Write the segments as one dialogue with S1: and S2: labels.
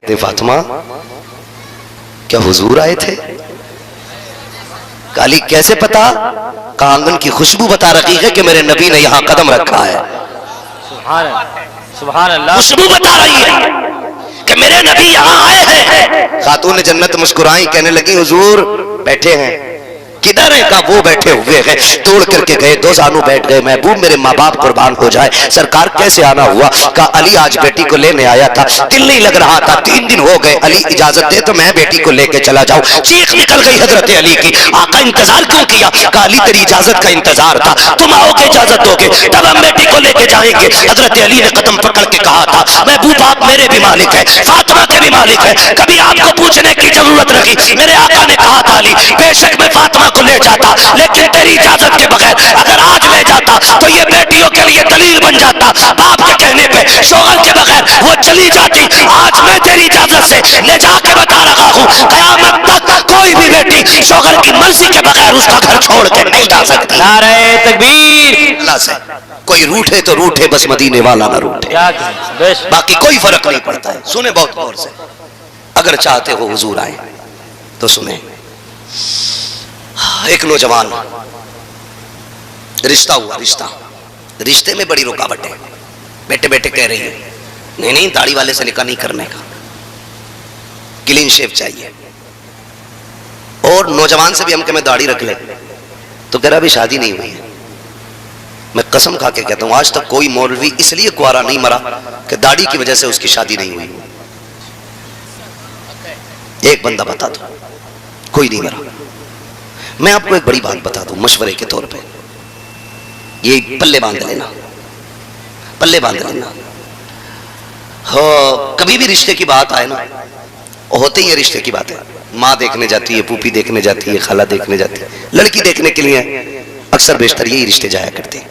S1: फातिमा क्या हुजूर आए थे? काली कैसे पता? कहा आंगन की खुशबू बता रही है कि मेरे नबी ने यहाँ कदम रखा है।
S2: सुभान अल्लाह।
S1: खुशबू बता रही है कि मेरे नबी यहाँ आए हैं। खातून जन्नत मुस्कुराई, कहने लगी हुजूर बैठे हैं। किधर है? कहा वो बैठे हुए हैं। तोड़ करके गए, दो जानू बैठ गए। महबूब मेरे माँ बाप कुर्बान हो जाए, सरकार कैसे आना हुआ? कहा अली आज बेटी को लेने आया था, दिल नहीं लग रहा था, 3 दिन हो गए, अली इजाजत दे तो मैं बेटी को लेके चला जाऊं। चीख निकल गई हजरत अली की, आका इंतजार क्यों किया? कहा अली तेरी इजाजत का इंतजार था, तुम आओगे इजाजत दोगे तब हम बेटी को लेके जाएंगे। हजरत अली ने कदम पकड़ के कहा था महबूब आप मेरे भी मालिक है, फातिमा के भी मालिक है, कभी आपको पूछने की जरूरत नहीं। मेरे आका ने कहा था अली बेशक मैं फातिमा को ले जाता, लेकिन तेरी इजाजत के बगैर अगर आज ले जाता तो ये बेटियों के लिए दलील बन जाता। बाप के कहने पे शोहर के बगैर वो चली जाती। आज मैं तेरी इजाजत से ले जाके बता रहा हूँ कयामत तक कोई भी बेटी शोहर की मर्जी के बगैर उसका घर छोड़ के नहीं जा सकती।
S2: नारे तकबीर।
S1: अल्लाह से कोई रूठे तो रूठे, बस मदीने वाला ना रूठे, बाकी कोई फर्क नहीं पड़ता है। सुने बहुत गौर से, अगर चाहते हो हुजूर आए तो सुने। एक नौजवान रिश्ता हुआ, रिश्ते में बड़ी रुकावट है। बेटे बेटे कह रही है नहीं दाढ़ी वाले से निकाह नहीं करने का, क्लीन शेव चाहिए। और नौजवान से भी हम कह मैं दाढ़ी रख ले तो कह रहा अभी शादी नहीं हुई है। मैं कसम खा के कहता हूं आज तक कोई मौलवी इसलिए कुआरा नहीं मरा कि दाढ़ी की वजह से उसकी शादी नहीं हुई। एक बंदा बता दो, कोई नहीं मरा। मैं आपको एक बड़ी बात बता दूं मशवरे के तौर पे, ये पल्ले बांध लेना, पल्ले बांध लेना। हो कभी भी रिश्ते की बात आए ना, होते ही रिश्ते की बात है। माँ देखने जाती है, फूफी देखने जाती है, खाला देखने जाती है, लड़की देखने के लिए अक्सर बेशतर यही रिश्ते जाया करते हैं।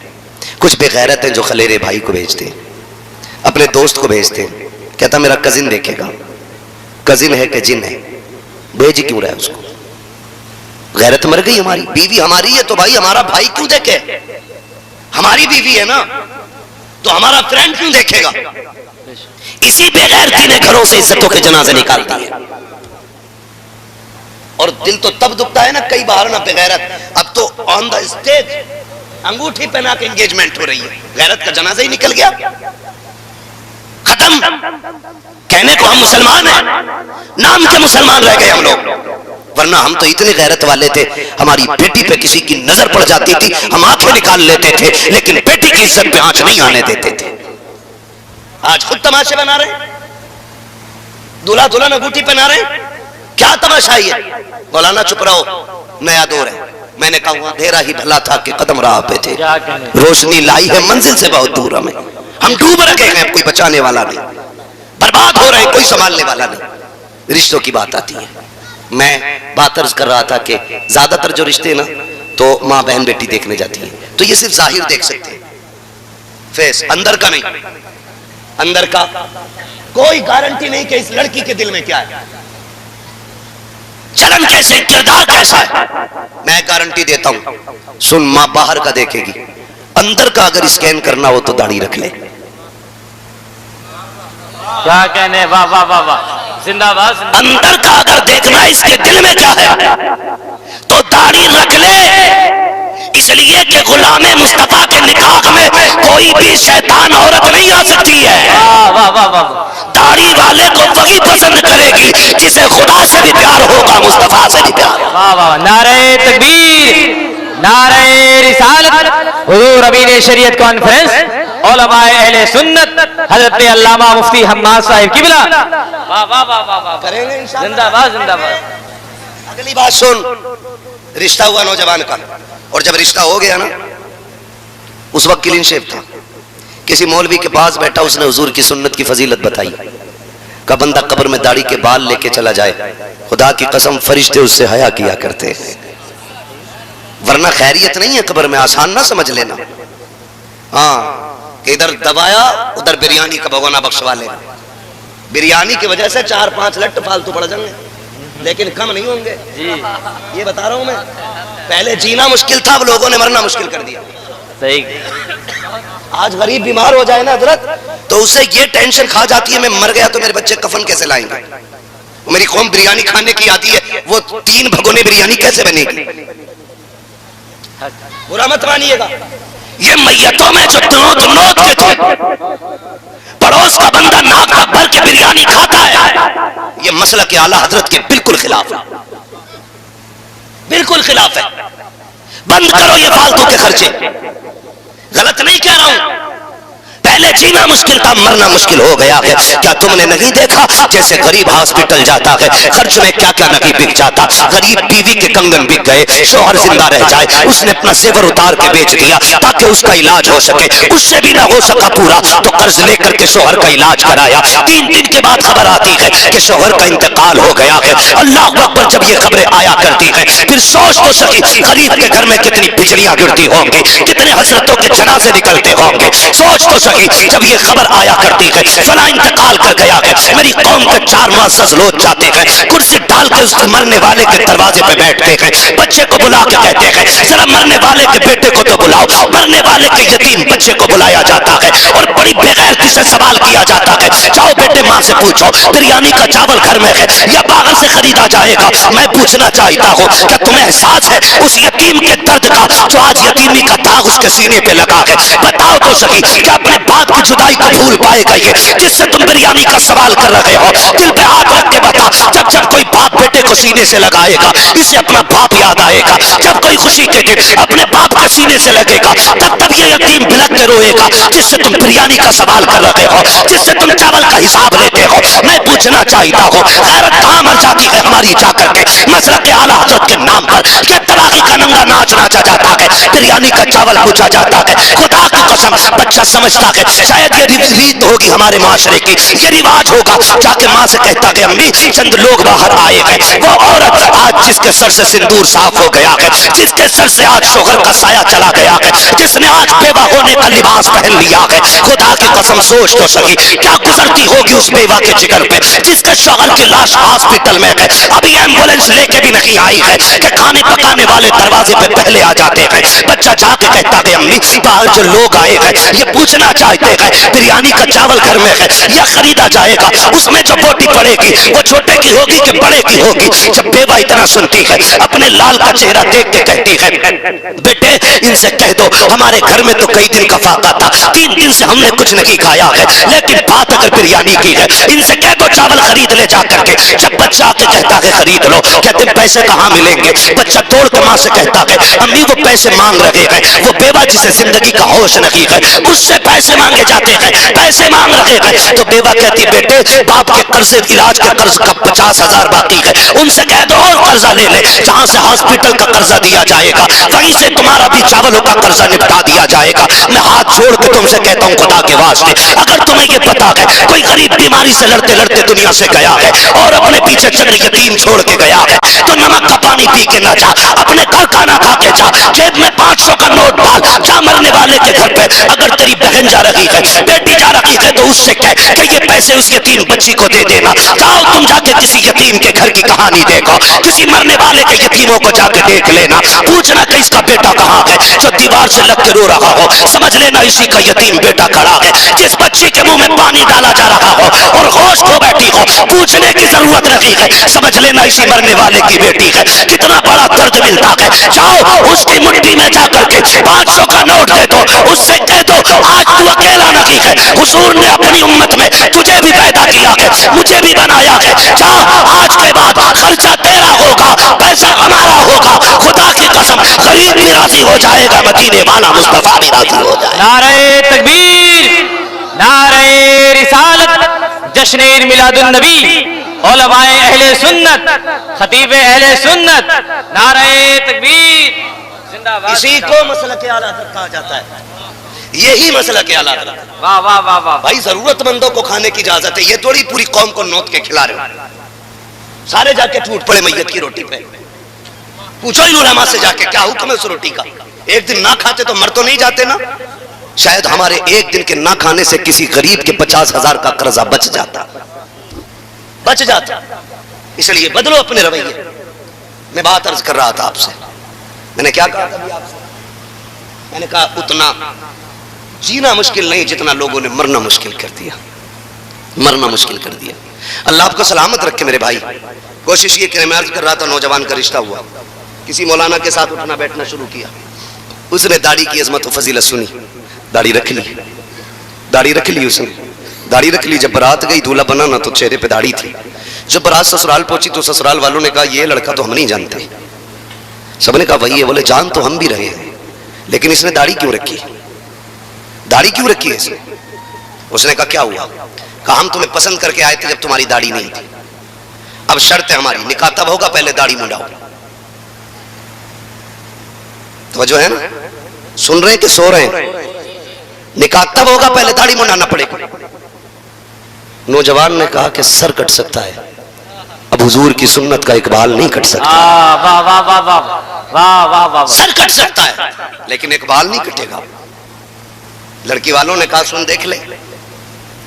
S1: कुछ बेगैरत हैं जो खलेरे भाई को भेजते हैं, अपने दोस्त को भेजते हैं, कहता मेरा कजिन देखेगा। कजिन है कि जिन है, भेज क्यों रहा है उसको? गैरत मर गई हमारी। बीवी हमारी है तो भाई हमारा भाई क्यों देखे? हमारी बीवी है ना तो हमारा फ्रेंड क्यों देखेगा? इसी बेगैरती ने घरों से इज्जतों के जनाजे निकाल दिए। और दिल तो तब दुखता है ना कई बार ना बेगैरत। अब तो ऑन द स्टेज अंगूठी पहना के एंगेजमेंट हो रही है, गैरत का जनाजा ही निकल गया, खत्म। कहने को हम मुसलमान हैं, नाम के मुसलमान रह गए हम लोग, वरना हम तो इतने गैरत वाले थे। हमारी बेटी पे किसी की नजर पड़ जाती थी हम आंखें निकाल लेते थे, लेकिन बेटी की इज्जत पे आंच नहीं आने देते थे। आज खुद तमाशे बना रहे, दूल्हा दुल्हन अंगूठी पहना रहे, क्या तमाशा है? मौलाना चुप रहो, नया दौर है। मैंने कहा अंधेरा ही भला था कि कदम राह पे थे, रोशनी लाई है मंजिल से बहुत दूर। हमें हम डूब रखे हैं, कोई बचाने वाला नहीं, बर्बाद हो रहे, कोई संभालने वाला नहीं। रिश्तों की बात आती है, मैं बात अर्ज कर रहा था कि ज्यादातर जो रिश्ते ना तो माँ बहन बेटी देखने जाती है तो ये सिर्फ जाहिर देख सकते हैं, फेस, अंदर का नहीं। अंदर का कोई गारंटी नहीं कि इस लड़की के दिल में क्या है, चलन कैसे, किरदार कैसा है। मैं गारंटी देता हूं, सुन माँ बाहर का देखेगी, अंदर का अगर स्कैन करना हो तो दाढ़ी रख ले।
S2: क्या कहने, वाह वाह वाह वाह, जिंदाबाद।
S1: अंदर का अगर देखना इसके दिल में क्या है तो दाढ़ी रख ले, इसलिए कि गुलामे मुस्तफा के निकाह में कोई भी शैतान औरत नहीं आ सकती है।
S2: वाह वाह वाह।
S1: दाढ़ी वाले को वही पसंद करेगी जिसे खुदा से भी प्यार होगा, मुस्तफा से भी प्यार।
S2: वाह वाह, नारे तकबीर, नारे रिसालत। हुजूर अमीन शरीयत कॉन्फ्रेंस उलमाए अहले सुन्नत हजरत अल्लामा मुफ्ती हम्माद साहिब किबला। वाह वाह वाह वाह,
S1: करेंगे इंशाअल्लाह,
S2: जिंदाबाद जिंदाबाद।
S1: अगली बात सुन, रिश्ता हुआ नौजवान का, और जब रिश्ता हो गया ना उस वक्त क्लीन शेव था। किसी मौलवी के पास बैठा, उसने हुजूर की सुन्नत की फजीलत बताई। का बंदा कब्र में दाढ़ी के बाल लेके चला जाए, खुदा की कसम फरिश्ते उससे हया किया करते, वरना खैरियत नहीं है कब्र में, आसान ना समझ लेना। हाँ कि इधर दबाया उधर बिरयानी का भगोना बख्शवा लेना, बिरयानी की वजह से 4-5 लट्ट फालतू पड़ जाएंगे, लेकिन कम नहीं होंगे जी। ये बता रहा हूं मैं, पहले जीना मुश्किल था, अब लोगों ने मरना मुश्किल कर दिया।
S2: सही।
S1: आज गरीब बीमार हो जाए ना हजरत तो उसे ये टेंशन खा जाती है, मैं मर गया तो मेरे बच्चे कफन कैसे लाएंगे, मेरी कौम बिरयानी खाने की आती है, वो 3 भगोने बिरयानी कैसे बनेगी। बुरा मत मानिएगा, ये मैयतों में जो नोट के थे, पड़ोस का बंदा नाक का भर के बिरयानी खाता है, ये मसला के आला हजरत के बिल्कुल खिलाफ है, बिल्कुल खिलाफ है। बंद करो ये फालतू के खर्चे। गलत नहीं कह रहा हूं, पहले जीना मुश्किल था, मरना मुश्किल हो गया है। क्या तुमने नहीं देखा जैसे गरीब हॉस्पिटल जाता है, खर्च में क्या क्या नहीं बिक जाता, गरीब बीवी के कंगन बिक गए, शौहर जिंदा रह जाए, उसने अपना जेवर उतार के बेच दिया ताकि उसका इलाज हो सके, उससे भी ना हो सका पूरा तो कर्ज लेकर के शौहर का इलाज कराया। 3 दिन के बाद खबर आती है कि शौहर का इंतकाल हो गया है। अल्लाह अकबर, जब ये खबरें आया करती है फिर सोच तो सकी गरीब के घर में कितनी बिजलियां गिरती होंगी, कितने हजरतों के जनाजे निकलते होंगे। सोच तो सकी जब ये खबर आया करती है फला इंतकाल कर गया है, मेरी कौम के 4 मुअज़्ज़ज़ लोग जाते हैं, कुर्सी डाल के उस मरने वाले के दरवाजे पे बैठते हैं, बच्चे को बुला के कहते हैं जरा मरने वाले के बेटे को तो बुलाओ। मरने वाले के यतीम बच्चे को बुलाया जाता है और बड़ी बेगैरती से सवाल किया जाता है, जाओ बेटे माँ से पूछो बिरयानी का चावल घर में है या बाहर से खरीदा जाएगा। मैं पूछना चाहता हूँ क्या तुम्हें एहसास है उस यतीम के दर्द का जो आज यतीमी का दाग उसके सीने पे लगा है। बताओ तो सही क्या अपने बाप की जुदाई को भूल पाएगा ये जिससे तुम बिरयानी का सवाल कर रहे हो। दिल पे हाथ रख के बता, जब जब कोई बाप बेटे को सीने से लगाएगा इसे अपना बाप याद आएगा, जब कोई खुशी के दिन अपने बाप के सीने से लगेगा तब तब ये यतीम बिलक के रोएगा जिससे तुम बिरयानी का सवाल कर रहे हो, जिससे तुम चावल का हिसाब लेते हो। मैं पूछना चाहता हूँ गैरत कहाँ मर जाती है हमारी जाकर के मसलक के आला हज़रत के नाम पर क्या तलाकी का नंगा नाच नाचा जाता है, बिरयानी का चावल पूछा जाता है। खुदा की कसम बच्चा समझता है शायद ये रीत होगी हमारे माशरे की, ये रिवाज होगा, जाके माँ से कहता है अम्मी चंद लोग बाहर आए हैं। वो औरत आज जिसके सर से सिंदूर साफ हो गया है, जिसके सर से आज शोहर का साया चला गया है, जिसने आज बेवा होने का लिबास पहन लिया है, खुदा की कसम सोच तो सही क्या गुजरती होगी उस बेवा के जिगर पे जिसके शोहर की लाश हॉस्पिटल में है, अभी एम्बुलेंस लेके भी नहीं आई है कि खाने पकाने वाले दरवाजे पे पहले आ जाते हैं। बच्चा जाके कहता है अम्मी बाहर जो लोग आए हैं ये पूछना चाहते हैं बिरयानी का चावल घर में है या खरीदा जाएगा, उसमें जो बोटी पड़ेगी वो छोटे की होगी कि बड़े की होगी। जब बेवा इतना सुनती है अपने लाल का चेहरा देख के कहती है बेटे इनसे कह दो हमारे घर में तो कई दिन का फाका था, 3 दिन से हमने कुछ नहीं खाया है, लेकिन बात अगर बिरयानी की है इनसे कह दो चावल खरीद ले जा करके। जब बच्चा आके कहता है खरीद लो, कहते पैसे कहाँ मिलेंगे, बच्चा दौड़ के माँ से कहता है अम्मी वो पैसे मांग रहे हैं, वो बेवा जिसे जिंदगी का होश नहीं है उससे पैसे मांगे जाते हैं, पैसे मांग रहे हैं। तो बेवा कहती बेटे बाप के कर्ज इलाज का कर्ज का 50,000 बाकी है, उनसे कह दो और कर्जा ले ले, जहां से हॉस्पिटल का कर्जा दिया जाएगा वहीं से तुम्हारा भी चावलों का कर्जा निपटा दिया जाएगा। मैं हाथ छोड़ के तुमसे कहता हूँ खुदा के वास्ते अगर तुम्हें ये पता है कोई गरीब बीमारी से लड़ते लड़ते दुनिया से गया है और अपने पीछे चंद यतीम छोड़ के गया है तो नमक का पानी पी के ना जा, अपने घर खाना खा के जा, जेब में 500 का नोट डाल, जा मरने वाले के घर पे। अगर तेरी बहन जा रही है बेटी जा रही है तो उससे कह कि ये पैसे उस यतीम बच्ची को दे देना। जाओ तुम जाके किसी यतीम के घर की कहानी देखो, किसी मरने वाले के यतीमों को जाके देख लेना, पूछना कि इसका बेटा कहाँ है जो दीवार से लग के रो रहा हो, समझ लेना इसी का यतीम बेटा खड़ा है जिस बच्ची के मुंह में पानी डाला जा रहा हो और होश खो बैठी हो, पूछने की जरूरत नहीं है, समझ लेना इसी मरने वाले की बेटी है। कितना बड़ा दर्द मिलता है, जाओ उसकी मुट्ठी में जाकर के 500 का नोट दे दो, उससे कह दो आज तू अकेला नहीं है, हुजूर ने अपनी उम्मत में तुझे भी पैदा किया है, मुझे भी बनाया है, जा आज के बाद खर्चा तेरा होगा, पैसा हमारा होगा। खुदा की कसम गरीब भी राजी हो जाएगा, मदीने वाला मुस्तफा भी राजी हो जाएगा।
S2: नारे तकबीर, नारे रिसालत, जश्न मिलादुन नबी, उलमाए अहले सुन्नत, खतीब अहले सुन्नत, नारे तकबीर जिंदाबाद।
S1: इसी को मसलक आला हज़रत कहा जाता है, यही मसलक आला हज़रत।
S2: वाह वाह वाह वाह
S1: भाई जरूरतमंदों को खाने की इजाजत है, ये थोड़ी पूरी कौम को नोट के खिला रहे हो, सारे जाके टूट पड़े मैयत की रोटी पे। पूछो इन उलमा से जाके क्या हुक्म है उस रोटी का, एक दिन ना खाते तो मर तो नहीं जाते ना। शायद हमारे एक दिन के ना खाने से किसी गरीब के 50,000 का कर्जा बच जाता। इसलिए बदलो अपने रवैये। मैं बात अर्ज कर रहा था आपसे, मैंने क्या कहा था आपसे, मैंने कहा उतना जीना मुश्किल नहीं जितना लोगों ने मरना मुश्किल कर दिया, मरना मुश्किल कर दिया। अल्लाह आपको सलामत रखे मेरे भाई। कोशिश ये कि मैं अर्ज कर रहा था, नौजवान का रिश्ता हुआ, किसी मौलाना के साथ उठना बैठना शुरू किया। उसने दाढ़ी की अजमत व फजीलत सुनी, दाढ़ी रख ली, दाढ़ी रख ली उसने, दाढ़ी रख ली। जब बारात गई दूल्हा बना ना तो चेहरे पे दाढ़ी थी। जब बारात ससुराल पहुंची तो ससुराल वालों ने कहा ये लड़का तो हम नहीं जानते। सबने कहा वही है। बोले जान तो हम भी रहे हैं, लेकिन इसने दाढ़ी क्यों रखी, दाढ़ी क्यों रखी है इसने? उसने कहा क्या हुआ? कहा हम तुम्हें पसंद करके आए थे जब तुम्हारी दाढ़ी नहीं थी। अब शर्त है हमारी, निकाह तब होगा पहले दाढ़ी मुंडाओ। तो जो है ना, सुन रहे हैं कि सो रहे हैं? निकाह तब होगा पहले दाढ़ी मुंडाना पड़ेगा। नौजवान ने कहा कि सर कट सकता है, अब हुजूर की सुन्नत का इकबाल नहीं कट सकता।
S2: वाह वाह वाह वाह वाह वाह वाह।
S1: सर कट सकता है लेकिन इकबाल नहीं कटेगा। लड़की वालों ने कहा सुन देख ले,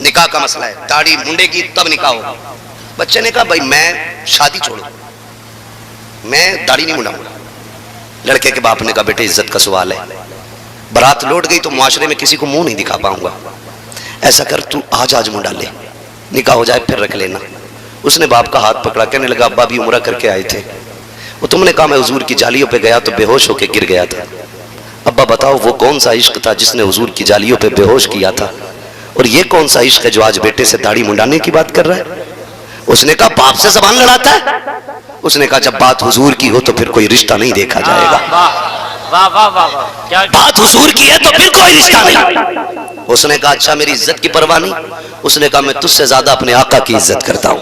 S1: निकाह का मसला है, दाढ़ी मुंडेगी तब निकाह होगा। बच्चे ने कहा भाई मैं शादी छोड़ू, मैं दाढ़ी नहीं मुंडाऊंगा। लड़के के बाप ने कहा बेटे इज्जत का सवाल है, बारात लौट गई तो मुआशरे में किसी को मुंह नहीं दिखा पाऊंगा, ऐसा कर तू आज मुंडा ले, निकाह हो जाए फिर रख लेना। उसने बाप का हाथ पकड़ा, कहने लगा अब्बा भी उम्रा करके आए थे, वो तुमने कहा मैं हुजूर की जालियों पे गया तो बेहोश होके गिर गया था। अब्बा बताओ वो कौन सा इश्क था जिसने हुजूर की जालियों पे बेहोश किया था, और ये कौन सा इश्क है जो आज बेटे से दाढ़ी मुंडाने की बात कर रहा है? उसने कहा बाप से जबान लड़ाता है। उसने कहा जब बात हुजूर की हो तो फिर कोई रिश्ता नहीं देखा जाएगा।
S2: वाह वाह वाह वाह, क्या
S1: बात हुजूर की है तो फिर कोई रिश्ता नहीं। उसने कहा अच्छा मेरी इज्जत की परवाह नहीं? उसने कहा मैं तुझसे ज्यादा अपने आका की इज्जत करता हूं,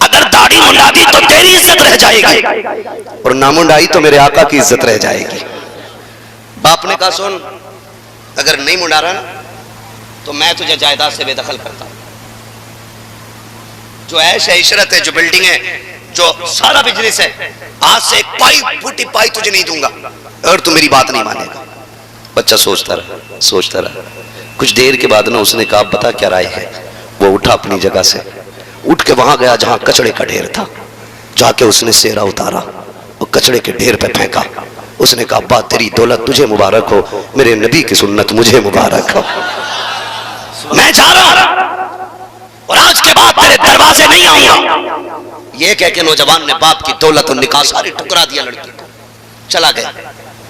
S1: अगर दाढ़ी मुंडा दी तो तेरी इज्जत रह जाएगी और ना मुंडाई तो मेरे आका की इज्जत रह जाएगी। बाप ने कहा सुन अगर नहीं मुंडा रहा ना तो मैं तुझे जायदाद से बेदखल करता हूं, जो ऐश है इशरत है, जो बिल्डिंग है, जो सारा बिजनेस है, आज से एक पाई फूटी पाई तुझे नहीं दूंगा और तू मेरी बात नहीं मानेगा। बच्चा सोचता रहा सोचता रहा। कुछ देर के बाद ना उसने कहा बता क्या राय है? वो उठा अपनी जगह से, उठ के वहां गया जहां कचड़े का ढेर था, जाके उसने सेहरा उतारा और कचड़े के ढेर पे फेंका। उसने कहा अब्बा तेरी दौलत तुझे मुबारक हो, मेरे नबी की सुन्नत मुझे मुबारक हो, मैं जा रहा और आज के बाद तेरे दरवाजे नहीं आऊंगा। ये कह के नौजवान ने बाप की दौलत और निकाह सारी ठुकरा दिया, लड़की को चला गया।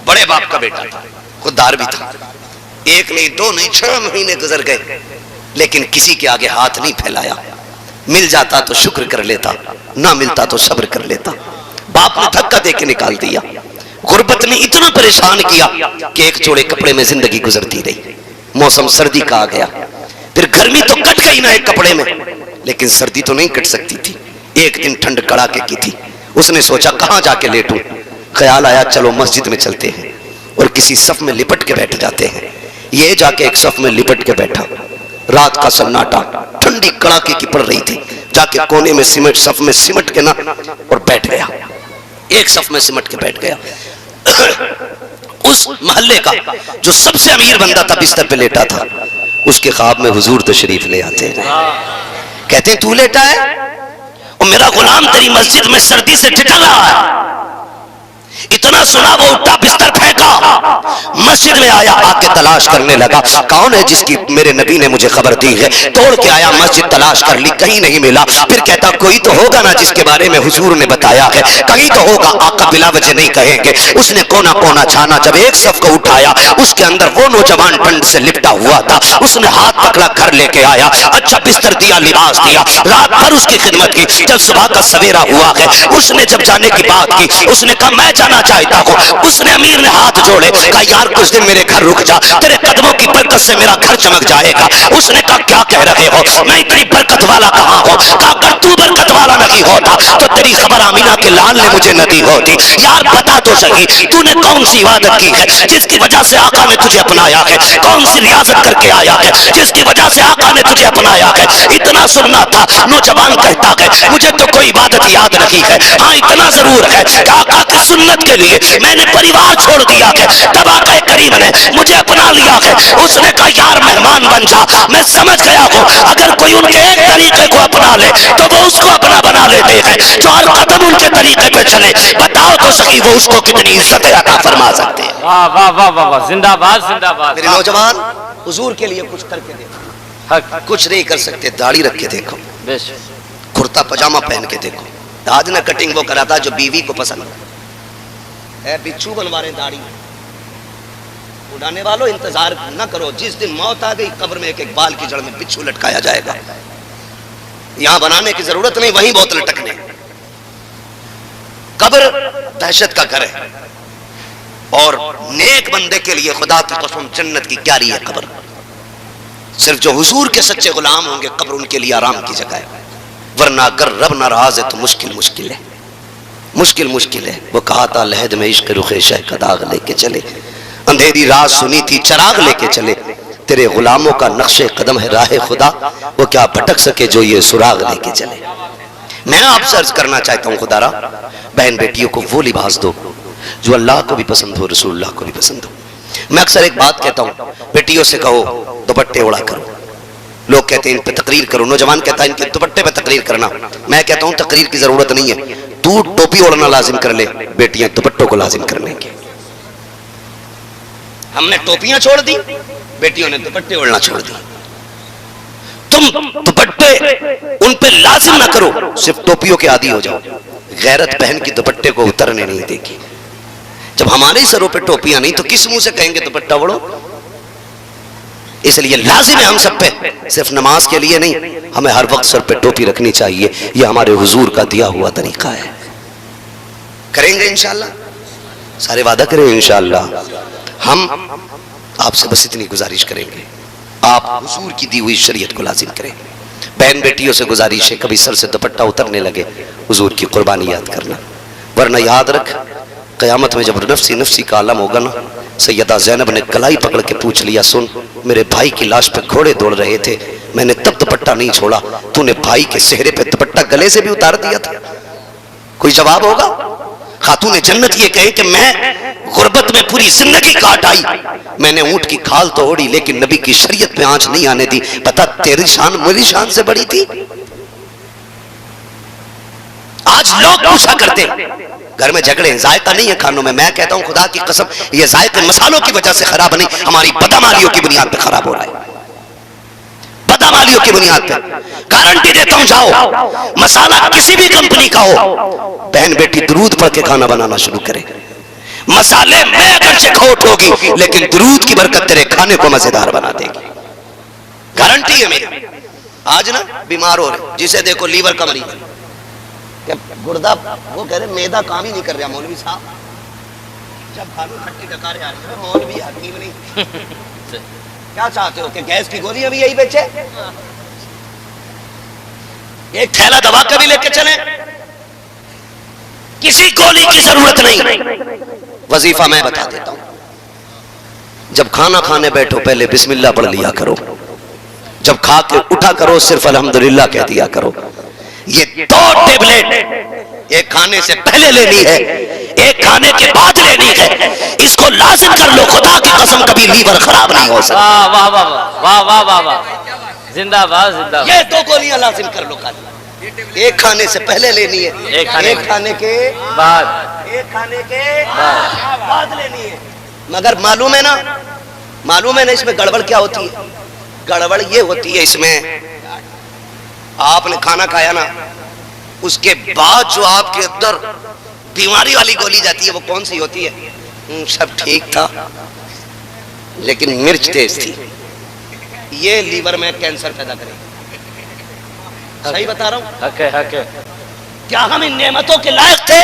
S1: बड़े बाप का बेटा था, खुददार भी था। एक नहीं दो नहीं 6 महीने गुजर गए लेकिन किसी के आगे हाथ नहीं फैलाया। मिल जाता तो शुक्र कर लेता, ना मिलता तो सब्र कर लेता। बाप ने धक्का दे के निकाल दिया। गुर्बत ने इतना परेशान किया कि एक जोड़े कपड़े में जिंदगी गुजरती रही। मौसम सर्दी का आ गया, फिर गर्मी तो कट गई ना एक कपड़े में, लेकिन सर्दी तो नहीं कट सकती थी। एक दिन ठंड कड़ाके की थी। उसने सोचा कहां जाके लेटूं। ख्याल आया चलो मस्जिद में चलते हैं और किसी सफ में लिपट के बैठ जाते हैं। ये जाके एक सफ में लिपट के बैठा। रात का सन्नाटा, ठंडी कड़ाके की पड़ रही थी। जाके कोने में सिमट सफ में सिमट के ना और बैठ गया, एक सफ में सिमट के बैठ गया। उस मोहल्ले का जो सबसे अमीर बंदा था बिस्तर पे लेटा था, उसके ख्वाब में हुजूर तशरीफ ले आते हैं। कहते हैं तू लेटा है और मेरा गुलाम तेरी मस्जिद में सर्दी से ठिठुर रहा है। इतना सुना वो उठा, बिस्तर फेंका, मस्जिद में आया, आके तलाश करने लगा कौन है जिसकी मेरे नबी ने मुझे खबर दी है। तोड़ के आया, मस्जिद तलाश कर ली, कहीं नहीं मिला। फिर कहता कोई तो होगा ना जिसके बारे में हुजूर ने बताया है, कहीं तो होगा, आका बिला वजह नहीं कहेंगे। उसने कोना कोना छाना, जब एक सफ को उठाया उसके अंदर वो नौजवान ठंड से लिपटा हुआ था। उसने हाथ पकड़ा, घर लेके आया, अच्छा बिस्तर दिया, लिबास दिया, रात भर उसकी खिदमत की। जब सुबह का सवेरा हुआ है, उसने जब जाने की बात की, उसने कहा मैं जाना चाहता हूँ। उसने अमीर ने हाथ जोड़े, कहा यार कुछ दिन मेरे घर रुक जा, तेरे कदमों की बरकत से मेरा घर चमक जाएगा। उसने कहा क्या कह रहे हो, मैं इतनी बरकत वाला कहाँ हूँ? कहा अगर तू बरकत वाला नहीं होता तो तेरी खबर आमीना के लाल ने मुझे न दी होती। यार बता तो सही, तूने कौन सी इबादत की है जिसकी वजह से आका ने तुझे अपनाया है? कौन सी रियाजत करके आया है जिसकी वजह से आका ने तुझे अपनाया है? इतना सुनना था। नौजवान कहता है मुझे तो कोई इबादत याद नहीं है, हाँ इतना जरूर है कि आका की सुन्नत के लिए मैंने परिवार छोड़ दिया है, तब आका करीम ने मुझे अपना लिया है। उसने कहा यार मेहमान बन जा, मैं समझ गया हूँ अगर कोई उनके एक तरीके को अपना ले तो वो उसको अपना बना बना लेते हैं, जो हर कदम उनके तरीके पे चले, बताओ तो सही वो उसको कितनी इज्जत अता फरमा सकते हैं।
S2: वाह वाह वाह वाह वाह, जिंदाबाद जिंदाबाद।
S1: मेरे नौजवान, हुजूर के लिए कुछ करके देखो।
S2: हक
S1: कुछ नहीं कर सकते, दाढ़ी रख के देखो,
S2: बेशक,
S1: कुर्ता पजामा पहन के देखो। आज ना कटिंग वो कराता जो बीवी को पसंद है, बिच्छू बनवा रहे दाढ़ी उड़ाने वालों, इंतजार न करो, जिस दिन मौत आ गई कब्र में एक एक बाल की जड़ में बिच्छू लटकाया जाएगा। यहां बनाने की जरूरत नहीं, वहीं बहुत लटकने। कब्र दहशत का घर है, और नेक बंदे के लिए खुदा की कसम जन्नत की क्यारी है कब्र। सिर्फ जो हुजूर के सच्चे गुलाम होंगे कब्र उनके लिए आराम की जगह है, वरना अगर रब नाराज है तो मुश्किल मुश्किल है, मुश्किल मुश्किल है। वो कहा था लहद में इश्क रुखे शह का दाग लेके चले, अंधेरी रात सुनी थी चराग लेके चले, तेरे गुलामों का नक्शे कदम है राह खुदा, वो क्या भटक सके जो ये सुराग लेके चले। मैं आपसे अर्ज करना चाहता हूँ खुदारा, बहन बेटियों को वो लिबास दो जो अल्लाह को भी पसंद हो, रसूलुल्लाह को भी पसंद हो। मैं अक्सर एक बात कहता हूँ, बेटियों से कहो दुपट्टे उड़ा करो। लोग कहते हैं इन पे तकरीर करो, नौजवान कहता है इनके दुपट्टे पे तकरीर करना। मैं कहता हूँ तकरीर की जरूरत नहीं है, तू टोपी ओढ़ना लाजिम कर ले, बेटियां दुपट्टों को लाजिम कर लेंगे। हमने टोपियां छोड़ दी, बेटियों ने दुपट्टे ओढ़ना छोड़ दी। तुम दुपट्टे उन पे लाजिम ना करो, सिर्फ टोपियों के आदी हो जाओ। गैरत बहन की दुपट्टे को उतरने नहीं देगी। जब हमारे सरों पे टोपियां नहीं तो किस मुंह से कहेंगे दुपट्टा ओढ़ो। इसलिए लाजिम है हम सब पे, सिर्फ नमाज के लिए नहीं, हमें हर वक्त सर पे टोपी रखनी चाहिए। यह हमारे हुजूर का दिया हुआ तरीका है। करेंगे इंशाअल्लाह, सारे वादा करें इंशाअल्लाह। हम आपसे बस इतनी गुजारिश करेंगे, आप हुजूर की दी हुई शरीयत को लाजिम करें। बहन बेटियों से गुजारिश है, कभी सर से दुपट्टा उतरने लगे हुजूर की कुर्बानी याद करना, वरना याद रख क़यामत में जब नफ्सी नफ्सी का आलम होगा ना, सैयदा ज़ैनब ने कलाई पकड़ के पूछ लिया, सुन मेरे भाई की लाश पे घोड़े दौड़ रहे थे, मैंने तब दुपट्टा नहीं छोड़ा, तूने भाई के सेहरे पे दुपट्टा गले से भी उतार दिया था। कोई जवाब होगा? खातून जन्नत ये कहे कि मैं गुर्बत में पूरी जिंदगी काट आई, मैंने ऊंट की खाल तो ओढ़ी लेकिन नबी की शरीयत में आंच नहीं आने दी। पता तेरी शान मेरी शान से बड़ी थी। आज लोग पूछा करते घर में झगड़े हैं, जायका नहीं है खानों में। मैं कहता हूं खुदा की कसम, ये जायके मसालों की वजह से खराब नहीं, हमारी बदअमालियों की बुनियाद पे खराब हो रहा है। बदअमालियों की बुनियाद पे गारंटी देता हूं, जाओ मसाला किसी भी कंपनी का हो, बहन बेटी दुरूद पढ़ के खाना बनाना शुरू करे। मसाले में अगरचे खोट होगी लेकिन दुरूद की बरकत तेरे खाने को मजेदार बना देगी, गारंटी है मेरी। आज ना बीमार हो रहे, जिसे देखो लीवर का मरीज, गुर्दा, वो कह रहे मैदा काम ही नहीं कर रहा मौलवी साहब। जब खानू खट्टी डकारे आ रही है, मौलवी हकीम नहीं क्या चाहते हो कि गैस की गोलियां भी यही बेचे? एक थैला दवा का भी लेके चले, किसी गोली की जरूरत नहीं। वजीफा मैं बता देता हूं, जब खाना खाने बैठो पहले बिस्मिल्लाह पढ़ लिया करो, जब खा के उठा करो सिर्फ अल्हम्दुलिल्लाह कह दिया करो। ये 2 टेबलेट एक खाने से पहले लेनी है, एक खाने के बाद लेनी है, इसको लाजिम कर लो, खुदा की कसम कभी लीवर खराब नहीं हो सकता।
S2: वाह वाह वाह वाह वाह वाह, जिंदाबाद जिंदाबाद।
S1: ये 2 गोलियां लाजिम कर लो, एक खाने से पहले लेनी है, एक खाने के बाद, एक खाने के बाद लेनी है। मगर मालूम है ना इसमें गड़बड़ क्या होती है? गड़बड़ ये होती है, इसमें आपने खाना खाया ना, उसके बाद जो आपके अंदर बीमारी वाली गोली जाती है वो कौन सी होती है? सब ठीक था लेकिन मिर्च तेज थी, ये लीवर में कैंसर पैदा करेगी। सही बता रहा हूं?
S2: हक है, हक है।
S1: क्या हम इन नेमतों के लायक थे?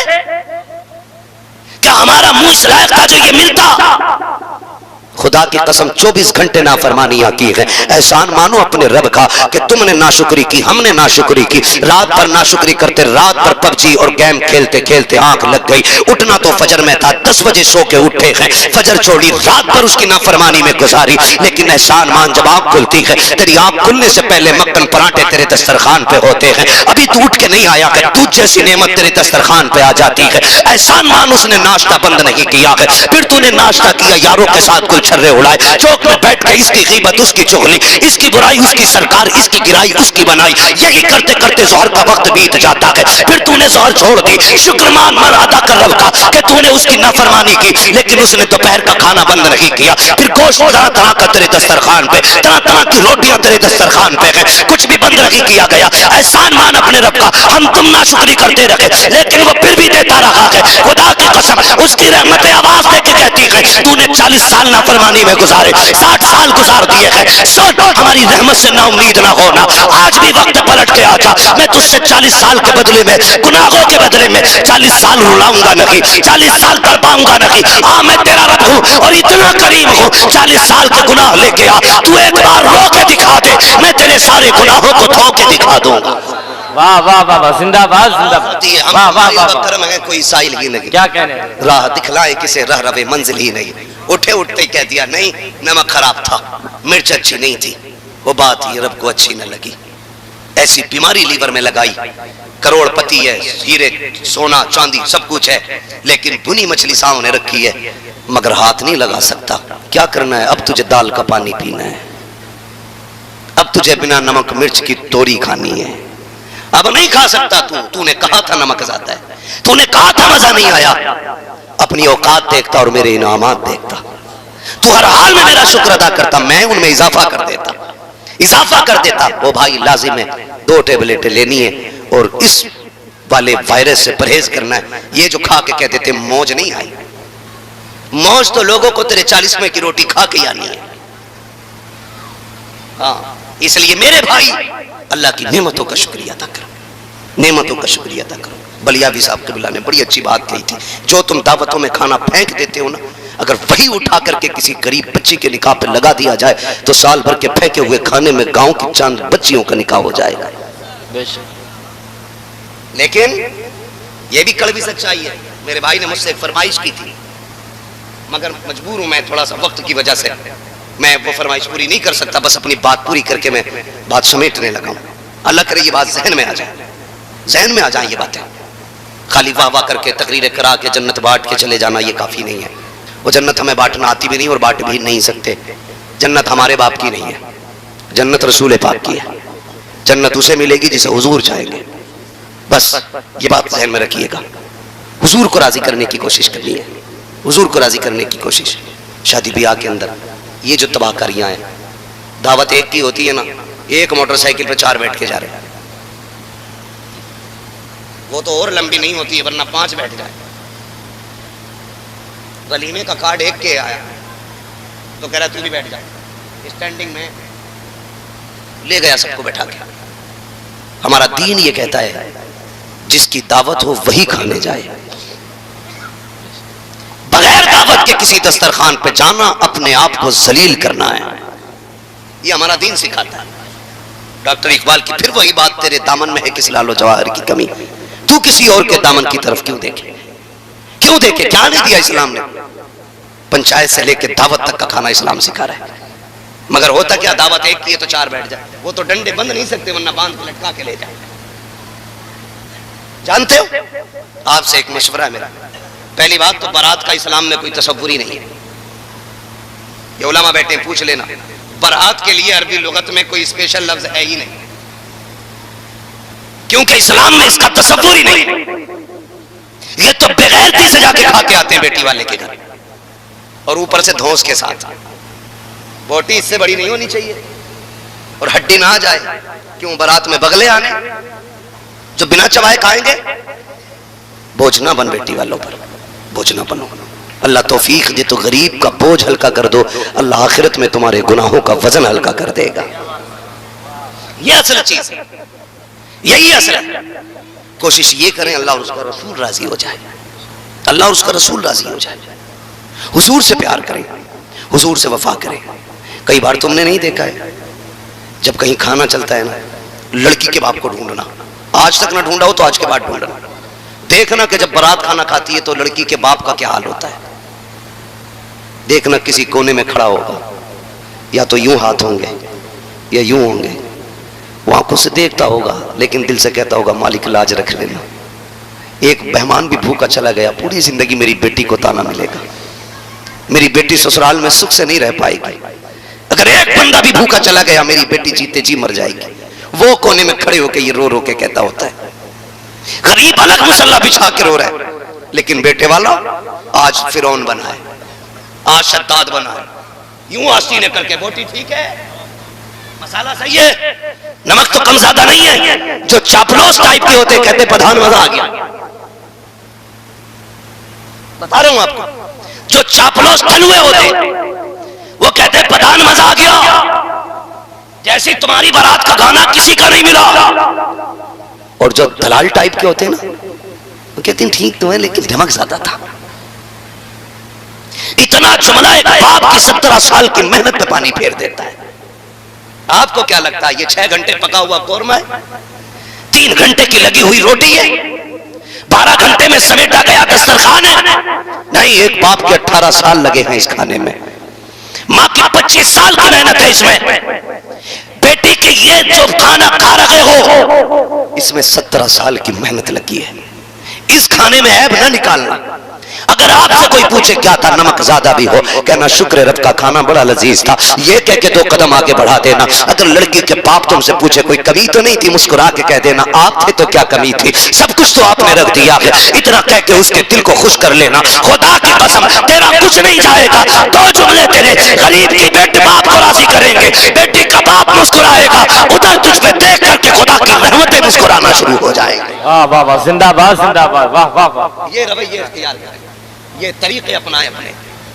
S1: क्या हमारा मुंह इस लायक था जो ये मिलता? खुदा की कसम 24 घंटे नाफरमानियां की है। एहसान मानो अपने रब का कि तुमने नाशुक्री की, हमने नाशुक्री की। रात भर नाशुक्री करते, रात भर पबजी और गेम खेलते खेलते आंख लग गई। उठना तो फजर में था, 10 बजे सो के उठे हैं, फजर छोड़ी, रात भर उसकी नाफरमानी में गुजारी। लेकिन एहसान मान जब आंख खुलती है, तेरी आंख खुलने से पहले मक्खन पराठे तेरे दस्तरखान पे होते हैं। अभी तू उठ के नहीं आया है, दूध जैसी नेमत तेरे दस्तरखान पे आ जाती है। एहसान मान उसने नाश्ता बंद नहीं किया है, फिर तूने नाश्ता किया, यारों के साथ कुछ छर्रे उड़ाए, चौक में बैठ के इसकी गीबत उसकी चुगली, इसकी बुराई उसकी सरकार, इसकी गिराई उसकी बनाई, यही करते करते ज़ोहर का वक्त बीत जाता है। फिर तूने ज़ोहर छोड़ दी, शुक्रमान मर अदा कर रब का कि तूने उसकी नाफरमानी की, लेकिन उसने दोपहर का खाना बंद नहीं किया। फिर गोश्त तरह तरह का तेरे दस्तरखान पे, तरह तरह की रोटियां तेरे दस्तरखान पे है, कुछ भी बंद नहीं किया गया। एहसान मान अपने रब का, हम तुम नाशुक्री करते रहे लेकिन वो फिर भी देता रहा है। खुदा की कसम, उसकी रहमतें आवाज देके कहती है तूने 40 साल नाफरमानी में गुजारे, 60 साल गुजार दिए हैं, सुन हमारी रहमत से ना उम्मीद ना होना, आज भी वक्त पलट के आ जा। मैं तुझसे 40 साल के बदले में, गुनाहों के बदले में 40 साल रुलाऊंगा नहीं, 40 साल तड़पाऊंगा नहीं। हाँ मैं तेरा रब हूँ और इतना करीम हूँ, 40 साल के गुनाह लेके आ, तू एक बार रो के दिखा दे, मैं तेरे सारे गुनाहों को धो के दिखा दूंगा।
S2: वाह वाह वाह वाह, जिंदाबाद जिंदाबाद, वाह वाह वाह,
S1: करम है कोई साइल ही नहीं,
S2: क्या कहने हैं?
S1: राह दिखलाए किसे रह रवे मंजिल ही नहीं। उठे उठते ही कह दिया नहीं नमक खराब था, मिर्च अच्छी नहीं थी, वो बात ही रब को अच्छी न लगी। ऐसी बीमारी लीवर में लगाई, करोड़पति है, हीरे सोना चांदी सब कुछ है, लेकिन भुनी मछली सामने रखी है मगर हाथ नहीं लगा सकता। क्या करना है, अब तुझे दाल का पानी पीना है, अब तुझे बिना नमक मिर्च की तोरी खानी है, अब नहीं खा सकता तू। तूने कहा था नमक ज्यादा है, तूने कहा था मजा नहीं आया। अपनी औकात देखता और मेरे इनामात देखता, तू हर हाल में मेरा शुक्र अदा करता, मैं उनमें इजाफा कर देता, इजाफा कर देता। वो भाई लाजिम है 2 टेबलेटें लेनी है और इस वाले वायरस से परहेज करना है। ये जो खा के कहते थे मौज नहीं आई, मौज तो लोगों को तेरे 40वें की रोटी खा के आनी है। हाँ इसलिए मेरे भाई अल्लाह की नेमतों का शुक्रिया अदा करो, नेमतों का शुक्रिया अदा करो। बलियावी साहब कबिला ने बड़ी अच्छी बात कही थी, जो तुम दावतों में खाना फेंक देते हो ना, अगर वही उठा करके किसी गरीब बच्ची के निकाह पे लगा दिया जाए तो साल भर के फेंके हुए खाने में गांव की चांद बच्चियों का निकाह हो जाएगा। लेकिन यह भी कड़वी सच्चाई है। मेरे भाई ने मुझसे एक फरमाइश की थी, मगर मजबूर हूं मैं, थोड़ा सा वक्त की वजह से मैं वो फरमाइश पूरी नहीं कर सकता। बस अपनी बात पूरी करके मैं बात समेटने लगा हूं। अल्लाह करे ये बात जहन में आ जाए, जहन में आ जाए ये बातें। खाली वाह वाह करके तकरीरें करा के जन्नत बांट के चले जाना ये काफी नहीं है। वो जन्नत हमें बांटना आती भी नहीं और बांट भी नहीं सकते। जन्नत हमारे बाप की नहीं है, जन्नत रसूल पाक की है। जन्नत उसे मिलेगी जिसे हुजूर चाहेंगे। बस ये बात जहन में रखिएगा। हुजूर को राजी करने की कोशिश करनी है, हुजूर को राजी करने की कोशिश। शादी ब्याह के अंदर ये जो तबाहकारियां हैं, दावत एक की होती है ना, एक मोटरसाइकिल पे 4 बैठ के जा रहे हैं, वो तो और लंबी नहीं होती है वरना 5 बैठ जाए। वलीमे का कार्ड एक के आया तो कह रहा तू भी बैठ जा, स्टैंडिंग में ले गया सबको बैठा के। हमारा दीन ये कहता है जिसकी दावत हो वही खाने जाए, बगैर दावत के किसी दस्तरखान पे जाना अपने आप को जलील करना है। ये हमारा दीन सिखाता है। डॉक्टर इकबाल की फिर वही बात, तेरे दामन में है किस लालो जवाहर की कमी, तू किसी और के दामन की तरफ क्यों देखे, क्यों देखे। क्या नहीं दिया इस्लाम ने, पंचायत से लेकर दावत तक का खाना इस्लाम सिखा रहा है। मगर होता क्या, दावत एक की है तो 4 बैठ जाए। वो तो डंडे बंद नहीं सकते वरना बांध के लटका के ले जाए। जानते हो, आपसे एक मशवरा है मेरा। पहली बात तो बारात का इस्लाम में कोई तसव्वुर ही नहीं है। ये उलमा बैठे पूछ लेना, बारात के लिए अरबी लुगत में कोई स्पेशल लफ्ज है ही नहीं, क्योंकि इस्लाम में इसका तसव्वुर ही नहीं। ये तो बेगैरती से जाके खा के आते हैं बेटी वाले के घर, और ऊपर से धौंस के साथ। बोटी इससे बड़ी नहीं होनी चाहिए और हड्डी ना आ जाए। क्यों, बारात में बगले आने जो बिना चबाए खाएंगे। बोझ ना बन बेटी वालों पर, बोझ ना बनो। अल्लाह तौफीक दे तो गरीब का बोझ हल्का कर दो, अल्लाह आखिरत में तुम्हारे गुनाहों का वजन हल्का कर देगा। यह असल चीज है, यही असल है। कोशिश ये करें अल्लाह और उसका रसूल राजी हो जाए, अल्लाह और उसका रसूल राजी हो जाए। हुजूर से प्यार करें, हुजूर से वफा करें। कई बार तुमने नहीं देखा है, जब कहीं खाना चलता है ना, लड़की के बाप को ढूंढना, आज तक ना ढूंढा हो तो आज के बाद ढूंढना। देखना कि जब बारात खाना खाती है तो लड़की के बाप का क्या हाल होता है। देखना किसी कोने में खड़ा होगा, या तो यूं हाथ होंगे या यूं होंगे। वो आंखों से देखता होगा लेकिन दिल से कहता होगा मालिक लाज रख लेना। एक मेहमान भी भूखा चला गया, पूरी जिंदगी मेरी बेटी को ताना मिलेगा। मेरी बेटी ससुराल में सुख से नहीं रह पाएगी। अगर एक बंदा भी भूखा चला गया मेरी बेटी जीते जी मर जाएगी। वो कोने में खड़े होकर ये रो रो के कहता होता है, गरीब अलग मुसल्ला बिछा के रो रहा है, लेकिन बेटे वाला आज फिरौन बना है, आज शद्दाद बना है। यूं आस्तीने करके, बोटी ठीक है, मसाला सही है, नमक तो कम ज्यादा नहीं है। जो चापलूस टाइप के होते कहते प्रधान मजा आ गया। बता रहा हूं आपको, जो चापलूस ठलुए होते वो कहते प्रधान मजा आ गया। जैसी तुम्हारी बारात का गाना किसी का नहीं मिला। और जो दलाल टाइप के होते हैं ना, वो कहते हैं ठीक तो है लेकिन धमक ज्यादा था। इतना जुमला एक बाप की 17 साल की मेहनत पे पानी फेर देता है। आपको क्या लगता है ये 6 घंटे पका हुआ कोरमा है, 3 घंटे की लगी हुई रोटी है, 12 घंटे में समेटा गया दस्तरखान है? नहीं, एक बाप के 18 साल लगे हैं इस खाने में, माँ की 25 साल की मेहनत है इसमें। बेटी के ये जो खाना खा रहे हो इसमें 17 साल की मेहनत लगी है। इस खाने में ऐब ना निकालना। अगर आपसे कोई पूछे क्या था, नमक ज्यादा भी हो, कहना शुक्र रब का खाना बड़ा लजीज था, ये कह के 2 कदम आगे बढ़ा देना। अगर लड़की के बाप तुमसे पूछे कोई कमी तो नहीं थी, मुस्कुरा के कह देना आप थे तो क्या कमी थी, सब कुछ तो आपने रख दिया है। इतना कह के उसके दिल को खुश कर लेना। खुदा की कसम तेरा कुछ नहीं जाएगा। 2 जुमले तेरे गरीब की बेटी बाप को राजी करेंगे, बेटी का बाप मुस्कुराएगा, उधर तुझ पे देख करके खुदा की रहमतें मुस्कुराना शुरू हो जाएंगे।
S2: वाह वाह वाह, जिंदाबाद जिंदाबाद, वाह वाह वाह।
S1: ये रवैये इख्तियार करें, ये तरीके अपनाएं अपने।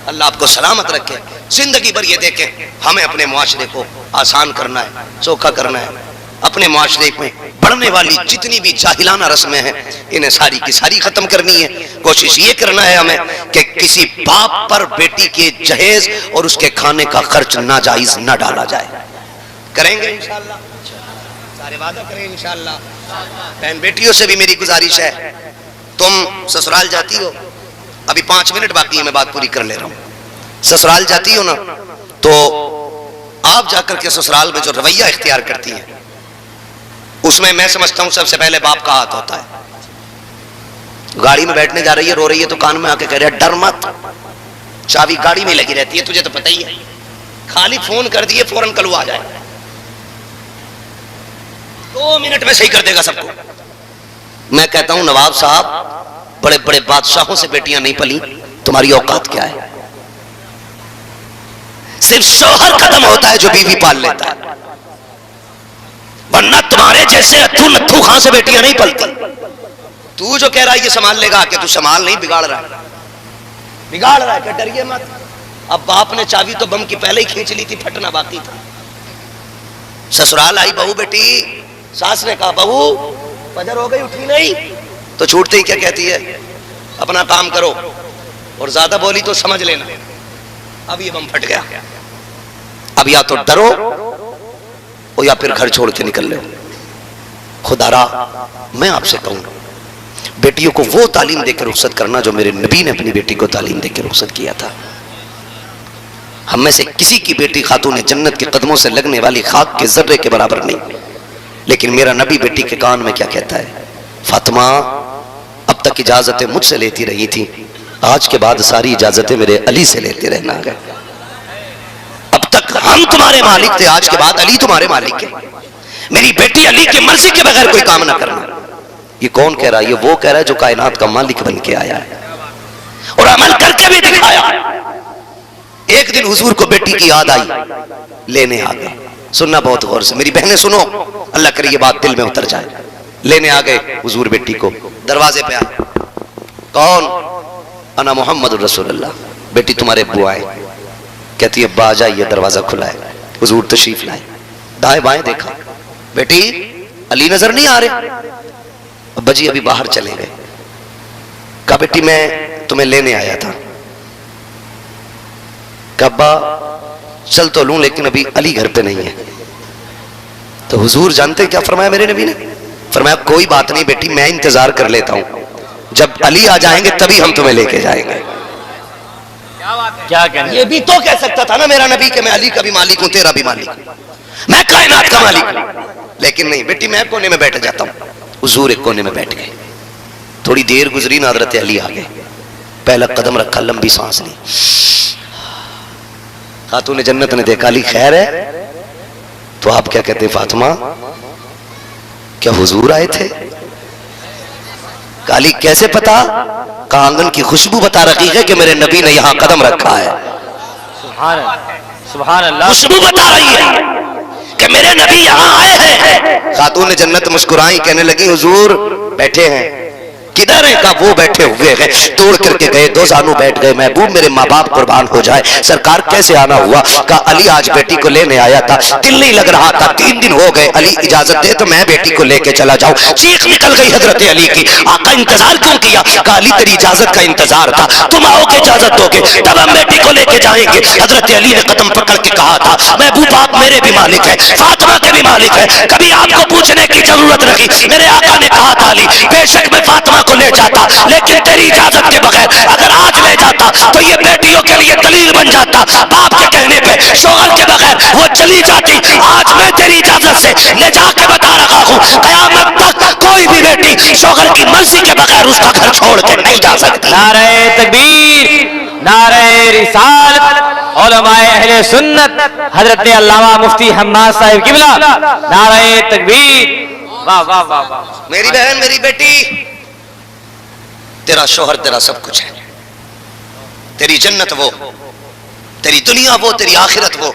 S1: अल्लाह आपको सलामत रखे। जिंदगी भर ये देखें, हमें अपने मुआशरे को आसान करना है, चोखा करना है। अपने मुआशरे में बढ़ने वाली जितनी भी जाहिलाना रस्में हैं इन्हें सारी की सारी खत्म करनी है। कोशिश ये करना है हमें कि किसी बाप पर बेटी के जहेज और उसके खाने का खर्च नाजायज न डाला जाए। करेंगे इंशाअल्लाह, सारे वादा करें इंशाअल्लाह। बहन बेटियों से भी मेरी गुजारिश है, तुम ससुराल जाती हो, अभी 5 मिनट बाकी है, मैं बात पूरी कर ले रहा हूं। ससुराल जाती हो ना, तो आप जाकर के ससुराल में जो रवैया इख्तियार करती हैं उसमें मैं समझता हूं सबसे पहले बाप का हाथ होता है। गाड़ी में बैठने जा रही है, रो रही है, तो कान में आके कह रहा है डर मत, चाबी गाड़ी में लगी रहती है, तुझे तो पता ही है, खाली फोन कर दिए फौरन कल आ जाए, 2 मिनट में सही कर देगा सबको। मैं कहता हूं नवाब साहब, बड़े बड़े बादशाहों से बेटियां नहीं पली, तुम्हारी औकात क्या है? सिर्फ शौहर कदम होता है जो बीवी पाल लेता है, वरना तुम्हारे जैसे अथू नथू खां से बेटियां नहीं पलती। तू जो कह रहा है ये संभाल लेगा, कि तू संभाल नहीं, बिगाड़ रहा है, बिगाड़ रहा है, क्या डरिए मत। अब बाप ने चाबी तो बम की पहले ही खींच ली थी, फटना बाकी था। ससुराल आई बहू बेटी, सास ने कहा बहू फजर हो गई, उठी नहीं, तो छूटते ही क्या कहती है, अपना काम करो, और ज्यादा बोली तो समझ लेना अब ये बम फट गया। अब या तो डरो और या फिर घर छोड़ के निकल लो। खुदारा मैं आपसे कहूं, बेटियों को वो तालीम देकर रुखसत करना जो मेरे नबी ने अपनी बेटी को तालीम देकर रुखसत किया था। हम में से किसी की बेटी खातून जन्नत के कदमों से लगने वाली खाक के जर्रे के बराबर नहीं, लेकिन मेरा नबी बेटी के कान में क्या कहता है, फातिमा अब तक इजाजतें मुझसे लेती रही थी, आज के बाद सारी इजाजतें मेरे अली से लेते रहना है। अब तक हम तुम्हारे मालिक थे, आज के बाद अली तुम्हारे मालिक है। मेरी बेटी अली की मर्जी के बगैर कोई काम ना करना। ये कौन कह रहा है? ये वो कह रहा है जो कायनात का मालिक बन के आया है और अमल करके भी दिखाया। एक दिन हुजूर को बेटी की याद आई, लेने आ गए। सुनना बहुत गौर से मेरी बहनें सुनो, अल्लाह करे ये बात दिल में उतर जाए। लेने आ गए हुजूर बेटी को, दरवाजे पे आए, कौन? अना मोहम्मद रसूलुल्लाह, बेटी तुम्हारे बुआ आए। कहती है अब्बा आ जाइए, दरवाजा खुला है। हुजूर तशरीफ लाए, दाएं बाएं देखा, बेटी अली नजर नहीं आ रहे? अब्बा जी अभी बाहर चले गए। कहा बेटी मैं तुम्हें लेने आया था। कहा अब्बा चल तो लूं लेकिन अभी अली घर पे नहीं है। तो हुजूर जानते क्या फरमाया मेरे नबी ने? फरमाया कोई बात नहीं बेटी, मैं इंतजार कर लेता हूं, जब अली आ जाएंगे तभी हम तुम्हें लेके जाएंगे।
S2: क्या कहना?
S1: ये भी तो कह सकता था ना मेरा नबी कि मैं अली का भी मालिक हूं, तेरा भी मालिक हूं, मैं कायनात का मालिक हूं। लेकिन नहीं बेटी, मैं कोने में बैठ जाता हूं। हुजूर एक कोने में बैठ गए। थोड़ी देर गुजरी ना हज़रत अली आ गए, पहला कदम रखा, लंबी सांस ली, खातून जन्नत ने देखा अली खैर है? तो आप क्या कहते फातिमा, क्या हुजूर आए थे? काली कैसे पता? कहा आंगन की खुशबू बता रही है कि मेरे नबी ने यहां कदम रखा है।
S2: सुभान अल्लाह।
S1: खुशबू बता रही है कि मेरे नबी यहां आए हैं। खातून जन्नत मुस्कुराई, कहने लगी हुजूर बैठे हैं। किधर है? का वो बैठे हुए हैं। तोड़ करके गए, दो जानू बैठ गए। महबूब मेरे माँ बाप कुर्बान हो जाए, सरकार कैसे आना हुआ? का अली आज बेटी को लेने आया था, दिल नहीं लग रहा था, 3 दिन हो गए, अली इजाजत दे तो मैं बेटी को लेके चला जाऊं। चीख निकल गई हजरत अली की। आका इंतजार क्यों किया? का अली तेरी इजाजत का इंतजार था, तुम आओगे इजाजत दोगे तब हम बेटी को लेके जाएंगे। हजरत अली ने कदम पकड़ के कहा था, महबूब आप मेरे भी मालिक है, फातिमा के भी मालिक है, कभी आपको पूछने की जरूरत रही। मेरे आका ने कहा था अली बेशक मैं फातिमा को ले जाता, लेकिन तेरी इजाजत के बगैर अगर आज ले जाता तो ये बेटियों के लिए दलील बन जाता। बाप के कहने पे शोहर के बगैर वो चली जाती। आज मैं तेरी इजाजत से ले जाके बता रहा हूँ, कयामत तक कोई भी बेटी शोहर की मर्जी के बगैर उसका घर छोड़ के नहीं जा सकती।
S2: नारे तकबीर, नारे रिसालत, उलमाए अहले सुन्नत हजरत अल्लामा मुफ्ती हम्माद साहिब किबला, नारे तकबीर। वाह वाह वाह वाह।
S1: मेरी बहन, मेरी बेटी, तेरा शोहर तेरा सब कुछ है। तेरी जन्नत वो, तेरी दुनिया वो, तेरी आखिरत वो,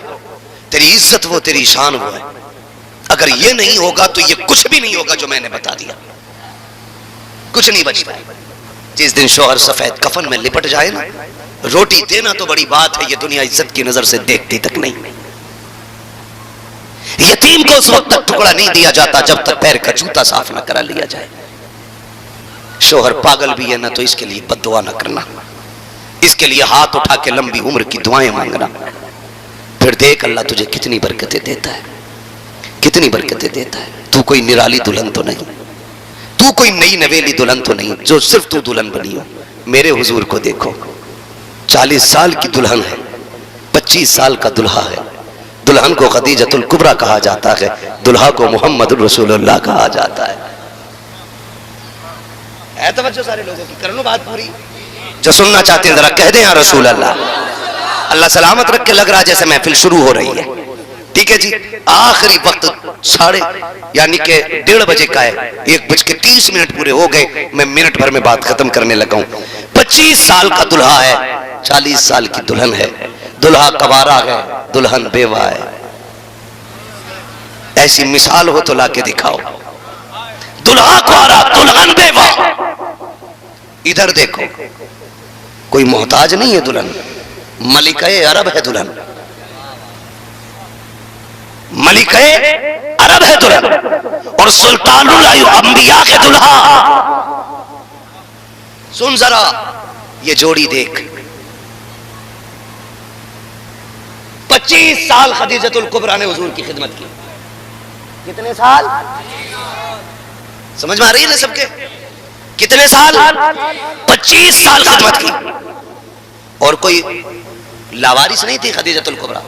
S1: तेरी इज्जत वो, तेरी शान वो है। अगर ये नहीं होगा तो ये कुछ भी नहीं होगा जो मैंने बता दिया, कुछ नहीं बचता। जिस दिन शोहर सफेद कफन में लिपट जाए ना, रोटी देना तो बड़ी बात है, ये दुनिया इज्जत की नजर से देखती तक नहीं। यतीम को उस वक्त तक टुकड़ा नहीं दिया जाता जब तक पैर का जूता साफ न करा लिया जाए। शोहर पागल भी है ना तो इसके लिए बद्दुआ न करना, इसके लिए हाथ उठा के लंबी उम्र की दुआएं मांगना। फिर देख अल्लाह तुझे कितनी बरकतें देता है, कितनी बरकतें देता है। तू कोई निराली दुल्हन तो नहीं, तू कोई नई नवेली दुल्हन तो नहीं जो सिर्फ तू दुल्हन बनी हो। मेरे हुजूर को देखो, 40 साल की दुल्हन है, 25 साल का दुल्हा है। दुल्हन को खदीजतुल कुबरा कहा जाता है, दुल्हा को मोहम्मद रसूलुल्लाह कहा जाता है। तवज्जो सारे लोगों की, कर लो बात पूरी। जो सुनना चाहते हैं जरा कह दें या रसूल अल्लाह। अल्लाह सलामत रख के, लग रहा जैसे महफिल शुरू हो रही है। ठीक है जी, आखिरी वक्त 1:30 बजे का है, 1:30 पूरे हो गए। मैं मिनट भर में बात खत्म करने लगा हूं। 25 साल का दुल्हा है, 40 साल की दुल्हन है। दुल्हा कवारा है, दुल्हन बेवा है। ऐसी मिसाल हो तो लाके दिखाओ। दुल्हा कुआरा, दुल्हन बेवा। इधर देखो, कोई मोहताज नहीं है दुल्हन, मलिका अरब है दुल्हन, मलिका अरब है दुल्हन, और सुल्तानुल अंबिया के दुल्हा। सुन जरा ये जोड़ी देख, 25 साल खदीजतुल कुबरा ने हुजूर की खिदमत की। कितने साल? समझ में आ रही है ना सबके? कितने साल? 25 साल खिदमत की। और कोई लावारिस नहीं थी खदीजतुल कुबरा।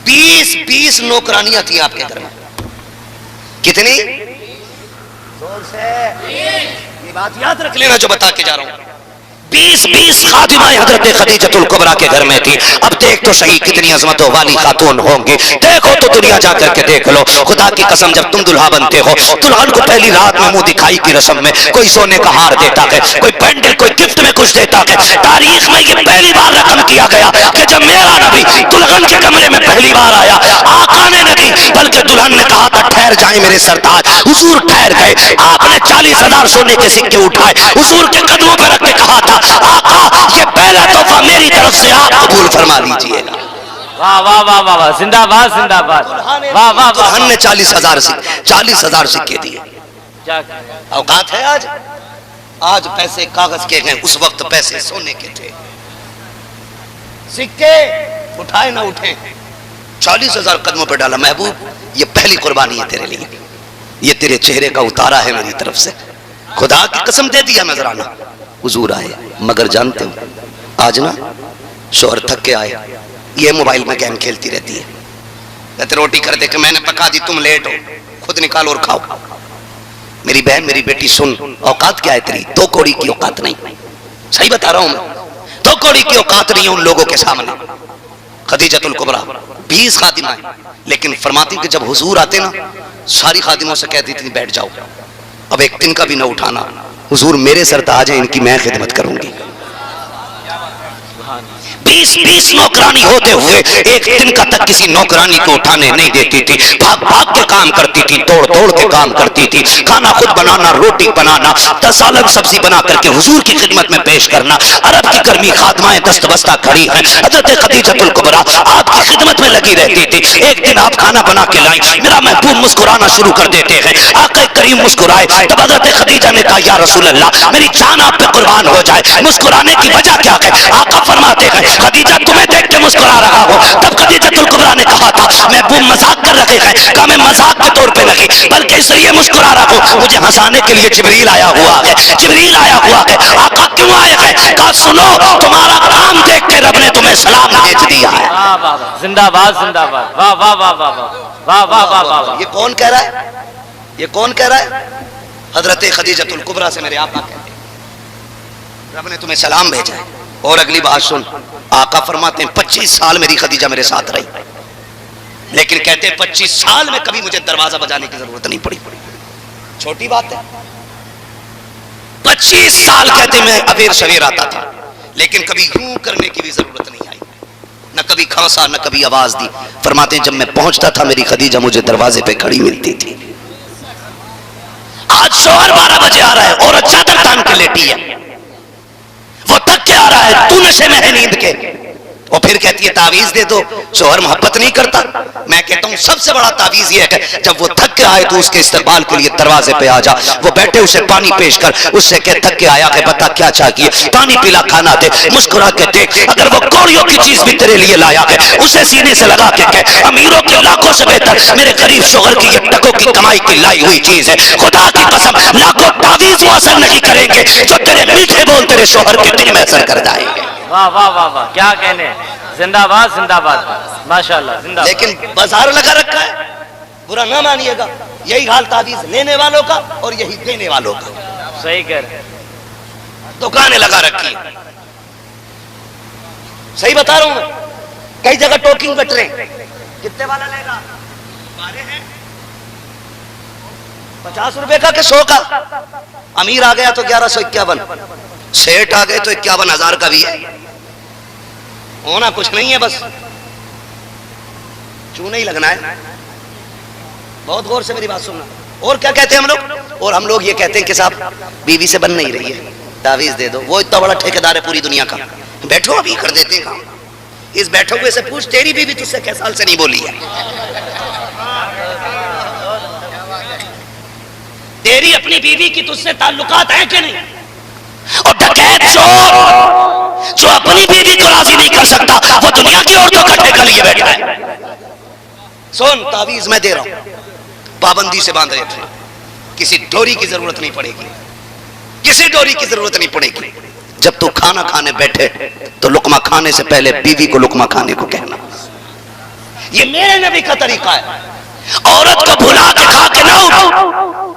S1: 20 नौकरानियां थी आपके घर में। कितनी? जोर से ये बात याद रख लेना जो बता के जा रहा हूं। 20 खादिमाएं हजरत खदीजतुल कुबरा के घर में थी। अब देख तो सही कितनी अजमतों वाली खातून होंगी। देखो तो दुनिया जाकर के देख लो। खुदा की कसम, जब तुम दुल्हा बनते हो, दुल्हन को पहली रात में मुंह दिखाई की रस्म में कोई सोने का हार देता है, कोई पेंडल, कोई गिफ्ट में कुछ देता है। तारीख में ये पहली बार रकम किया गया कि जब मेरा नबी दुल्हन के कमरे में पहली बार आया, आका ने नहीं बल्कि दुल्हन ने कहा था ठहर जाए मेरे सरताज। हुजूर ठहर गए। आपने 40,000 सोने के सिक्के उठाए, हुजूर के कदमों पर रख के कहा था, आका ये पहला तोहफा मेरी तरफ से आप कबूल फरमा लीजिएगा।
S2: वाह वाह वाह वाह वाह, जिंदाबाद जिंदाबाद। वाह वाह,
S1: दुल्हन ने 40,000 सिक्के दिए। औकात है आज? आज पैसे कागज के हैं, उस वक्त पैसे सोने के थे। सिक्के उठाए ना उठे, 40,000 कदमों पर डाला। महबूब ये पहली कुर्बानी है तेरे लिए, ये तेरे चेहरे का उतारा है मेरी तरफ से। खुदा की कसम दे दिया नजराना। हुजूर आए, मगर जानते हो आज ना शोहर थक के आए, ये मोबाइल में गेम खेलती रहती है। कहते रोटी कर दे कि मैंने पका दी, तुम लेट हो, खुद निकालो और खाओ। मेरी बहन, मेरी बेटी सुन, औकात क्या है तेरी? 2 कौड़ी की औकात नहीं। सही बता रहा हूं मैं, 2 कौड़ी की औकात नहीं है उन लोगों के सामने खदीजतुल कुबरा 20 खादिमाएं, लेकिन फरमाती कि जब हुजूर आते ना सारी खादिमों से कहती थी बैठ जाओ, अब एक दिन का भी ना उठाना, हुजूर मेरे सर ताज हैं, इनकी मैं खिदमत करूंगी। 20 नौकरानी होते हुए एक दिन का तक किसी नौकरानी को उठाने नहीं देती थी, भाग भाग के काम करती थी, दौड़ दौड़ के काम करती थी, खाना खुद बनाना, रोटी बनाना, 10 अलग सब्जी बना करके हुजूर की खिदमत में पेश करना। अरब की गर्मी खादमाएं दस्तबस्ता खड़ी हैं, हजरत खदीजतुल कुबरा आपकी खिदमत में लगी रहती थी। एक दिन आप खाना बना के लाई, मेरा महबूब मुस्कुराना शुरू कर देते हैं, आका करीम मुस्कुराए, तब हजरत खदीजा ने कहा या रसूल अल्लाह मेरी जान आप पे कुर्बान हो जाए, मुस्कुराने की वजह क्या है? आका फरमाते हैं खदीजा तुम्हें देख के मुस्कुरा रहा हूं। तब खदीजतुल कुबरा ने कहा था महबूब मजाक कर रहे हैं, कहा मैं मजाक के तौर पे नहीं बल्कि इसलिए मुस्कुरा रहा हूं, मुझे हंसाने के लिए जिब्रील आया हुआ है, जिब्रील आया हुआ है। आका क्यों आए हैं? कहा सुनो तुम्हारा काम देख के रब ने तुम्हें सलाम भेज दिया है।
S2: जिंदाबाद जिंदाबाद, वाह वाह वाह वाह वाह वाह वाह वाह वाह।
S1: ये कौन कह रहा है? ये कौन कह रहा है? हजरत खदीजतुल कुबरा से मेरे आका कहते हैं रब ने तुम्हें सलाम भेजा है। और अगली बात सुन, आका फरमाते हैं 25 साल मेरी खदीजा मेरे साथ रही, लेकिन कहते हैं 25 साल में कभी मुझे दरवाजा बजाने की जरूरत नहीं पड़ी। छोटी बात है, 25 साल कहते मैं अबेर सवेर आता था, लेकिन कभी यूं करने की भी जरूरत नहीं आई, न कभी खांसा न कभी आवाज दी। फरमाते हैं जब मैं पहुंचता था मेरी खदीजा मुझे दरवाजे पे खड़ी मिलती थी। आज शोहर 12 बजे आ रहा है, औरत चादर तान के लेटी है, वो थक के आ रहा है, तू नशे में है नींद के, और फिर कहती है तावीज दे दो, शोहर मोहब्बत नहीं करता। मैं कहता हूं सबसे बड़ा तावीज ये है कि जब वो थक के आए तो उसके इस्तकबाल के लिए दरवाजे पे आ जा, वो बैठे उसे पानी पेश कर, उससे कह थक के आया है बता क्या चाहिए, पानी पिला, खाना दे, मुस्कुरा के देख, अगर वो कौड़ियों की चीज भी तेरे लिए लाया है उसे सीने से लगा के कह अमीरों के लाखों से बेहतर मेरे गरीब शोहर की ये टकों की कमाई की लाई हुई चीज है, खुदा की कसम लाखों तावीज वो असर नहीं करेंगे जो तेरे मीठे बोल तेरे शोहर के दिल में असर कर जाएंगे।
S2: वाह वाह वाह वाह, क्या कहने, जिंदाबाद जिंदाबाद, माशाल्लाह जिंदाबाद।
S1: लेकिन बाजार लगा रखा है, बुरा ना मानिएगा, यही हाल तावीज लेने वालों का और यही देने वालों का।
S2: सही कह रहे,
S1: दुकानें लगा रखी है, सही बता रहा हूं मैं, कई जगह टोकिंग बट रहे, कितने वाला लेगा? 50 रुपए का कि 100 का? अमीर आ गया तो 1151, सेठ आ गए तो 51,000 का भी है। होना कुछ नहीं है, बस चूने ही लगना है। बहुत गौर से मेरी बात सुनना। और क्या कहते हैं हम लोग? और हम लोग ये कहते हैं कि साहब बीवी से बन नहीं रही है, तावीज दे दो। वो इतना बड़ा ठेकेदार है पूरी दुनिया का, बैठो अभी कर देते हैं काम। इस बैठो हुए से पूछ तेरी बीवी तुझसे कै साल से नहीं बोली है? तेरी अपनी बीवी की तुझसे ताल्लुकात है कि नहीं? और डकैत चोर जो अपनी बीवी को राजी नहीं कर सकता वो दुनिया की औरतों का ठेका लिए बैठा है। सुन, तावीज मैं दे रहा हूं, पाबंदी से बांध रखना, किसी डोरी की जरूरत नहीं पड़ेगी, किसी डोरी की जरूरत नहीं पड़ेगी। जब तू खाना खाने बैठे तो लुकमा खाने से पहले बीवी को लुकमा खाने को कहना। ये मेरे नबी का तरीका है। औरत को भुला के खा के ना उठ,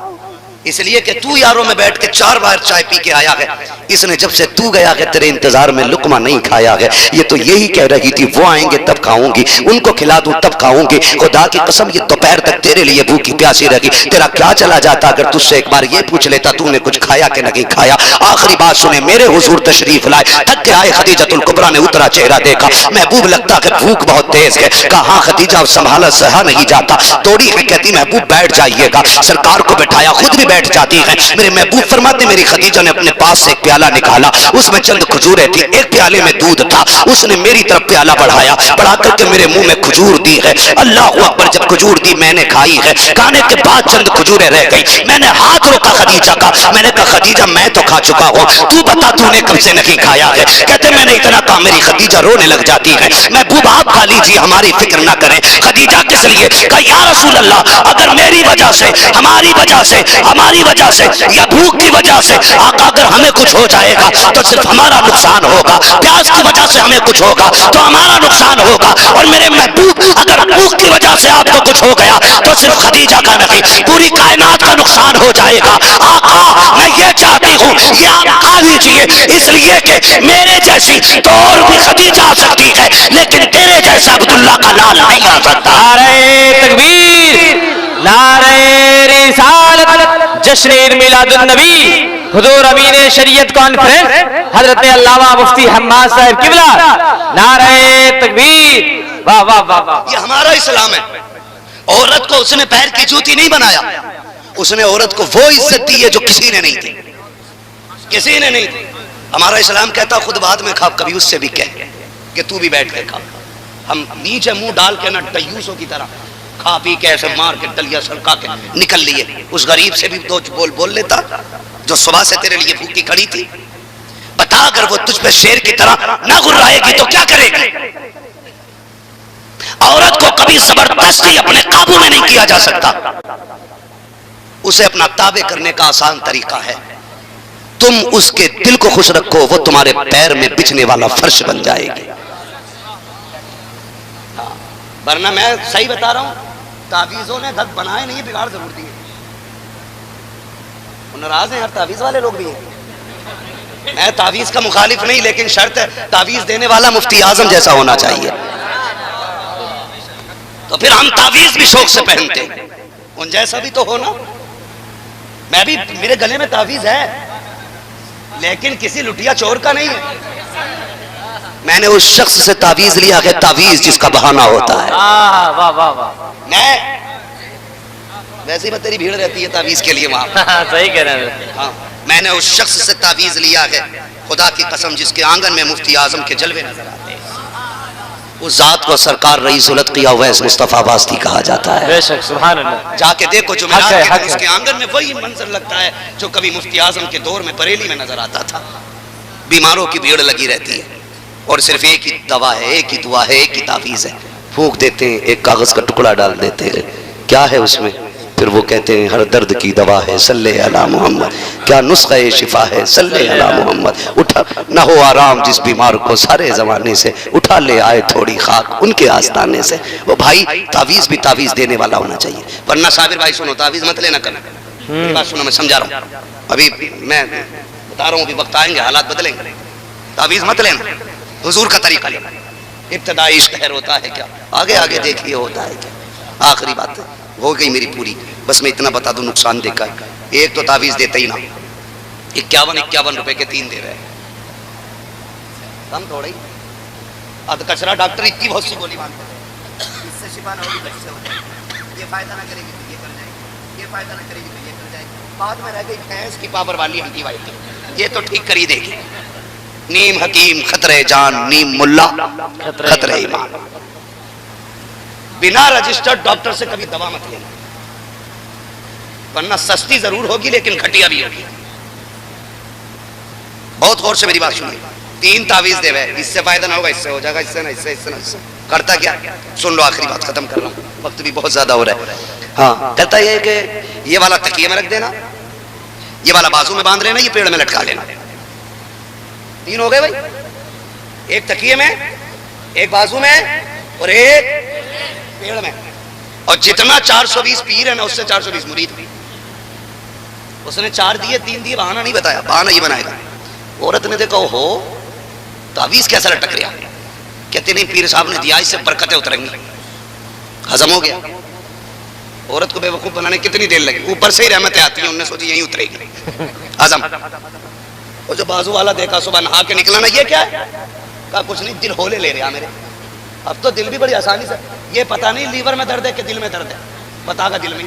S1: इसलिए कि तू यारों में बैठ के 4 बार चाय पी के आया है, इसने जब से तू गया है तेरे इंतजार में लुकमा नहीं खाया है। ये तो यही कह रही थी वो आएंगे तब खाऊंगी, उनको खिला दूं तब खाऊंगी। खुदा की कसम ये दोपहर तक तेरे लिए भूखी प्यासी रही। तेरा क्या चला जाता अगर तुझसे एक बार ये पूछ लेता तूने कुछ खाया कि नहीं खाया। आखिरी बात सुने, मेरे हुजूर तशरीफ लाए, थक के आए। खदीजतुल कुबरा ने उतरा चेहरा देखा, महबूब लगता है भूख बहुत तेज है। कहा खदीजा संभाला सहा नहीं जाता, तोड़ी है, कहती महबूब बैठ जाइएगा। सरकार को बैठाया, खुद भी बैठ जाती है। मेरे महबूब फरमाते मेरी खदीजा ने अपने पास से एक प्याला निकाला, उसमें चंद खजूरें थी, एक प्याले में दूध था। उसने मेरी तरफ प्याला बढ़ाया, बढ़ा करके मेरे मुंह में खजूर दी है। अल्लाह अकबर, जब खजूर दी मैंने खाई है। खाने के बाद चंद खजूरें रह गई, मैंने हाथ रोका खदीजा का, मैंने कहा खदीजा मैं तो खा चुका हूँ, तू बता तूने कब से नहीं खाया है। कहते मैंने इतना कहा, मेरी खदीजा रोने लग जाती है। महबूब आप खा लीजिए, हमारी फिक्र ना करें। खदीजा किस लिए? कहा या रसूल अल्लाह, अगर मेरी वजह से, हमारी वजह से, हमारी वजह से या भूख की वजह से आका अगर हमें कुछ हो जाएगा तो सिर्फ हमारा नुकसान होगा, प्यास की वजह से हमें कुछ होगा तो हमारा नुकसान होगा। और मेरे महबूब अगर भूख की वजह से आपको कुछ हो गया तो सिर्फ खदीजा का नहीं पूरी कायनात का नुकसान हो जाएगा। आका मैं ये चाहती हूँ, ये आका ही लीजिए, इसलिए कि मेरे जैसी तो और भी खदीजा आ सकती है, लेकिन तेरे जैसा अब्दुल्ला का लाल नहीं आ सकता।
S2: नारे तकबीर, नारे रिसालत, जश्न ईद मिलादुन नबी, हुजूर अमीन शरीयत कॉन्फ्रेंस हजरत अल्लामा मुफ्ती हम्माद साहब किबला, नारे तकबीर। वाह वाह वाह वाह।
S1: ये हमारा इस्लाम है। औरत को उसने पैर की जूती नहीं बनाया, उसने औरत को वो इज्जत दी है जो किसी ने नहीं दी, किसी ने नहीं दी। हमारा इस्लाम कहता खुद बाद में खा, कभी उससे भी कह कि तू भी बैठ के खा। हम नीचे मुंह डाल के ना टयूसों की तरह खा पी के ऐसे मार के टलिया सड़का के निकल लिए। उस गरीब से भी दो बोल लेता जो सुबह से तेरे लिए भूखी खड़ी थी। बता अगर वो तुझ पे शेर की तरह ना गुर्राएगी तो क्या करेगी? औरत को कभी जबरदस्ती अपने काबू में नहीं किया जा सकता, उसे अपना ताबे करने का आसान तरीका है, तुम उसके दिल को खुश रखो, वो तुम्हारे पैर में बिछने वाला फर्श बन जाएगी। वरना मैं सही बता रहा हूं, तावीजों ने धक बनाए नहीं, बिगाड़ जरूर दिए। नाराज हैं हर तावीज वाले लोग भी हैं। मैं तावीज का मुखालिफ नहीं, लेकिन शर्त है तावीज देने वाला मुफ्ती आजम जैसा होना चाहिए। तो फिर हम तावीज भी शौक से पहनते, उन जैसा भी तो हो ना। मैं भी, मेरे गले में तावीज है, लेकिन किसी लुटिया चोर का नहीं है। मैंने उस शख्स से तावीज लिया है, तावीज जिसका बहाना होता है।
S2: वाह वाह वाह।
S1: मैं वैसे ही तेरी भीड़ रहती है तावीज के लिए वहां।
S2: सही कह रहे हैं।
S1: हाँ, मैंने उस शख्स से तावीज लिया है, खुदा की कसम, जिसके आंगन में मुफ्ती आजम के जलवे नजर आते हैं। उस जात को सरकार रईस उल अत्किया उवैस मुस्तफा वास्ती कहा जाता है।
S2: बेशक, सुभान अल्लाह।
S1: जाके देखो जुमेरात के दिन उसके आंगन में वही मंजर लगता है जो कभी मुफ्ती आजम के दौर में बरेली में नजर आता था। बीमारों की भीड़ लगी रहती है और सिर्फ एक ही दवा है, एक ही दुआ है, एक ही तावीज है। फूंक देते हैं, एक कागज का टुकड़ा डाल देते हैं, क्या है उसमें? फिर वो कहते हैं हर दर्द की दवा है सल्ले अला मोहम्मद, क्या नुस्खा है शिफा है सल्ले अला मोहम्मद। उठा ना हो आराम जिस बीमार को सारे जमाने से, उठा ले आए थोड़ी खाक उनके आस्ताने से। वो भाई तावीज भी तावीज देने वाला होना चाहिए, वरना साबिर भाई सुनो, तावीज मत लेना करना। बात सुनो, मैं समझा रहा हूँ, अभी मैं बता रहा हूँ, अभी वक्त आएंगे हालात बदलेंगे। तावीज मत लेना, हुजूर का तरीका लेना। इब्तदाई इश्क खैर होता है क्या, आगे आगे देखिए होता है क्या। आखिरी बात हो गई मेरी पूरी, बस मैं इतना बता दूं नुकसान देखा है। एक तो तावीज देते ही ना, 51 रुपए के 3 दे रहे हैं, कम थोड़ा ही। अध कचरा डॉक्टर इतनी बहुत सी गोली मारते हैं, इससे शिफा ना होगी बच्चे हो जाएगी, ये फायदा ना करेगी तो ये कर जाएगी, ये फायदा ना करेगी तो ये कर जाएगी। बाद में रह गई भैंस की पावर वाली एंटीबायोटिक, ये तो ठीक कर ही देगी। नीम हकीम खतरे जान, नीम मुल्ला खतरे ईमान। बिना रजिस्टर्ड डॉक्टर से कभी दवा मत लेना, वरना सस्ती जरूर होगी लेकिन घटिया भी होगी। बहुत गौर से मेरी बात सुनिए। 3 तावीज देवे, इससे फायदा ना होगा, इससे हो जाएगा, इससे ना, इससे इससे ना, इससे करता क्या? सुन लो, आखिरी बात खत्म कर रहा हूं, वक्त भी बहुत ज्यादा हो रहा है। हाँ, कहता ये कि ये वाला तकिए में रख देना, ये वाला बाजू में बांध लेना, ये पेड़ में लटका लेना। 3 हो गए भाई, एक तकिए में, एक बाजू में और एक पेड़ में। और जितना 420 पीर है ना, उससे 420 मुरीद भी। उसने 4 दिए 3 दिए, बहाना नहीं बताया, बहाना ये बनाएगा। औरत ने देखा हो तावीज कैसा लटक रहा, कहते नहीं पीर साहब ने दिया, इससे बरकतें उतरेंगी। हजम हो गया। औरत को बेवकूफ बनाने कितनी देर लगी, ऊपर से ही रहमतें आती हैं, उन्होंने सोची यहीं उतरेगी, हजम। और जो बाजू वाला देखा सुबह नहा के निकला ना, ये क्या है? कहा कुछ नहीं, दिल होले ले रहा मेरे। अब तो दिल भी बड़ी आसानी से, ये पता नहीं लीवर में दर्द है कि दिल में दर्द है, बतागा दिल में।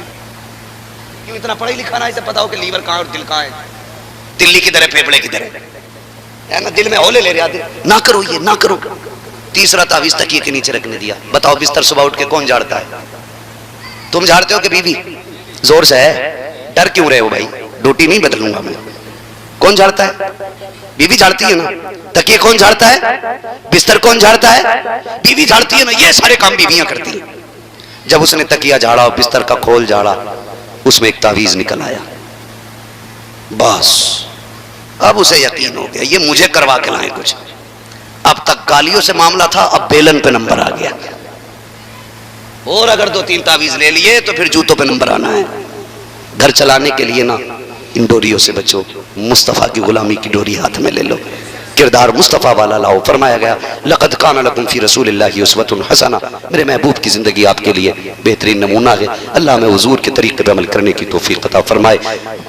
S1: क्यों इतना पढ़े लिखा ना, इसे पता हो कि लीवर कहाँ और दिल कहाँ है, दिल्ली किधर है, फेफड़े किधर है ना, दिल में होले ले रहा। ना करो ये, ना करो। तीसरा तावीज तकिए के नीचे रखने दिया। बताओ बिस्तर सुबह उठ के कौन झाड़ता है? तुम झाड़ते हो कि बीवी? जोर से है, डर क्यों रहे हो भाई? ड्यूटी नहीं बदलूंगा मैं। कौन झाड़ता है? बीवी झाड़ती है ना। तकिए कौन झाड़ता है? बिस्तर कौन झाड़ता है? बीवी झाड़ती है ना। ये सारे काम बीवियां करती हैं। जब उसने तकिया झाड़ा और बिस्तर का खोल झाड़ा, उसमें एक तावीज निकल आया। बस अब उसे यकीन हो गया, ये मुझे करवा के लाए कुछ। अब तक गालियों से मामला था, अब बेलन पे नंबर आ गया। और अगर 2-3 तावीज ले लिए तो फिर जूतों पे नंबर आना है। घर चलाने के लिए ना इन डोरियों से बचो, मुस्तफ़ा की गुलामी की डोरी हाथ में ले लो, किरदार मुस्तफ़ा वाला लाओ। फरमाया गया लक़द कान लकुम फ़ी रसूलिल्लाहि उस्वतुन हसना, मेरे महबूब की ज़िंदगी आपके लिए बेहतरीन नमूना है। अल्लाह में हुजूर के तरीक़े पर अमल करने की तौफ़ीक़ अता फरमाए।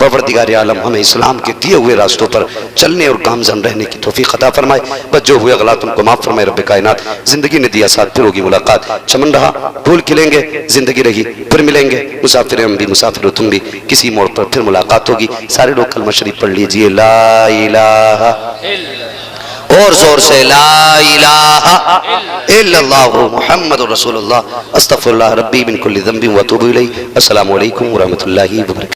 S1: परवरदिगार आलम हमें इस्लाम के दिए हुए रास्तों पर चलने और गामज़न रहने की तौफ़ीक़ अता फरमाए। बस जो हुए गलत उनको माफ़ फरमाए रब्बे कायनात। ज़िंदगी ने दिया साथ, फिर होगी मुलाकात। चमन रहा फूल खिलेंगे, ज़िंदगी रही फिर मिलेंगे। मुसाफिर हम भी मुसाफिर हो तुम भी, किसी मोड़ पर फिर मुलाकात होगी। सारे लोग कलमा शरीफ पढ़ लीजिए, ला इलाहा, और जोर से ला इलाहा इल्लल्लाहु मुहम्मदुर रसूलुल्लाह, अस्तगफिरुल्लाह रब्बी मिन कुल्लि ज़ंबिन व अतूबु इलैहि। अस्सलामु अलैकुम व रहमतुल्लाहि व बरकातुहू।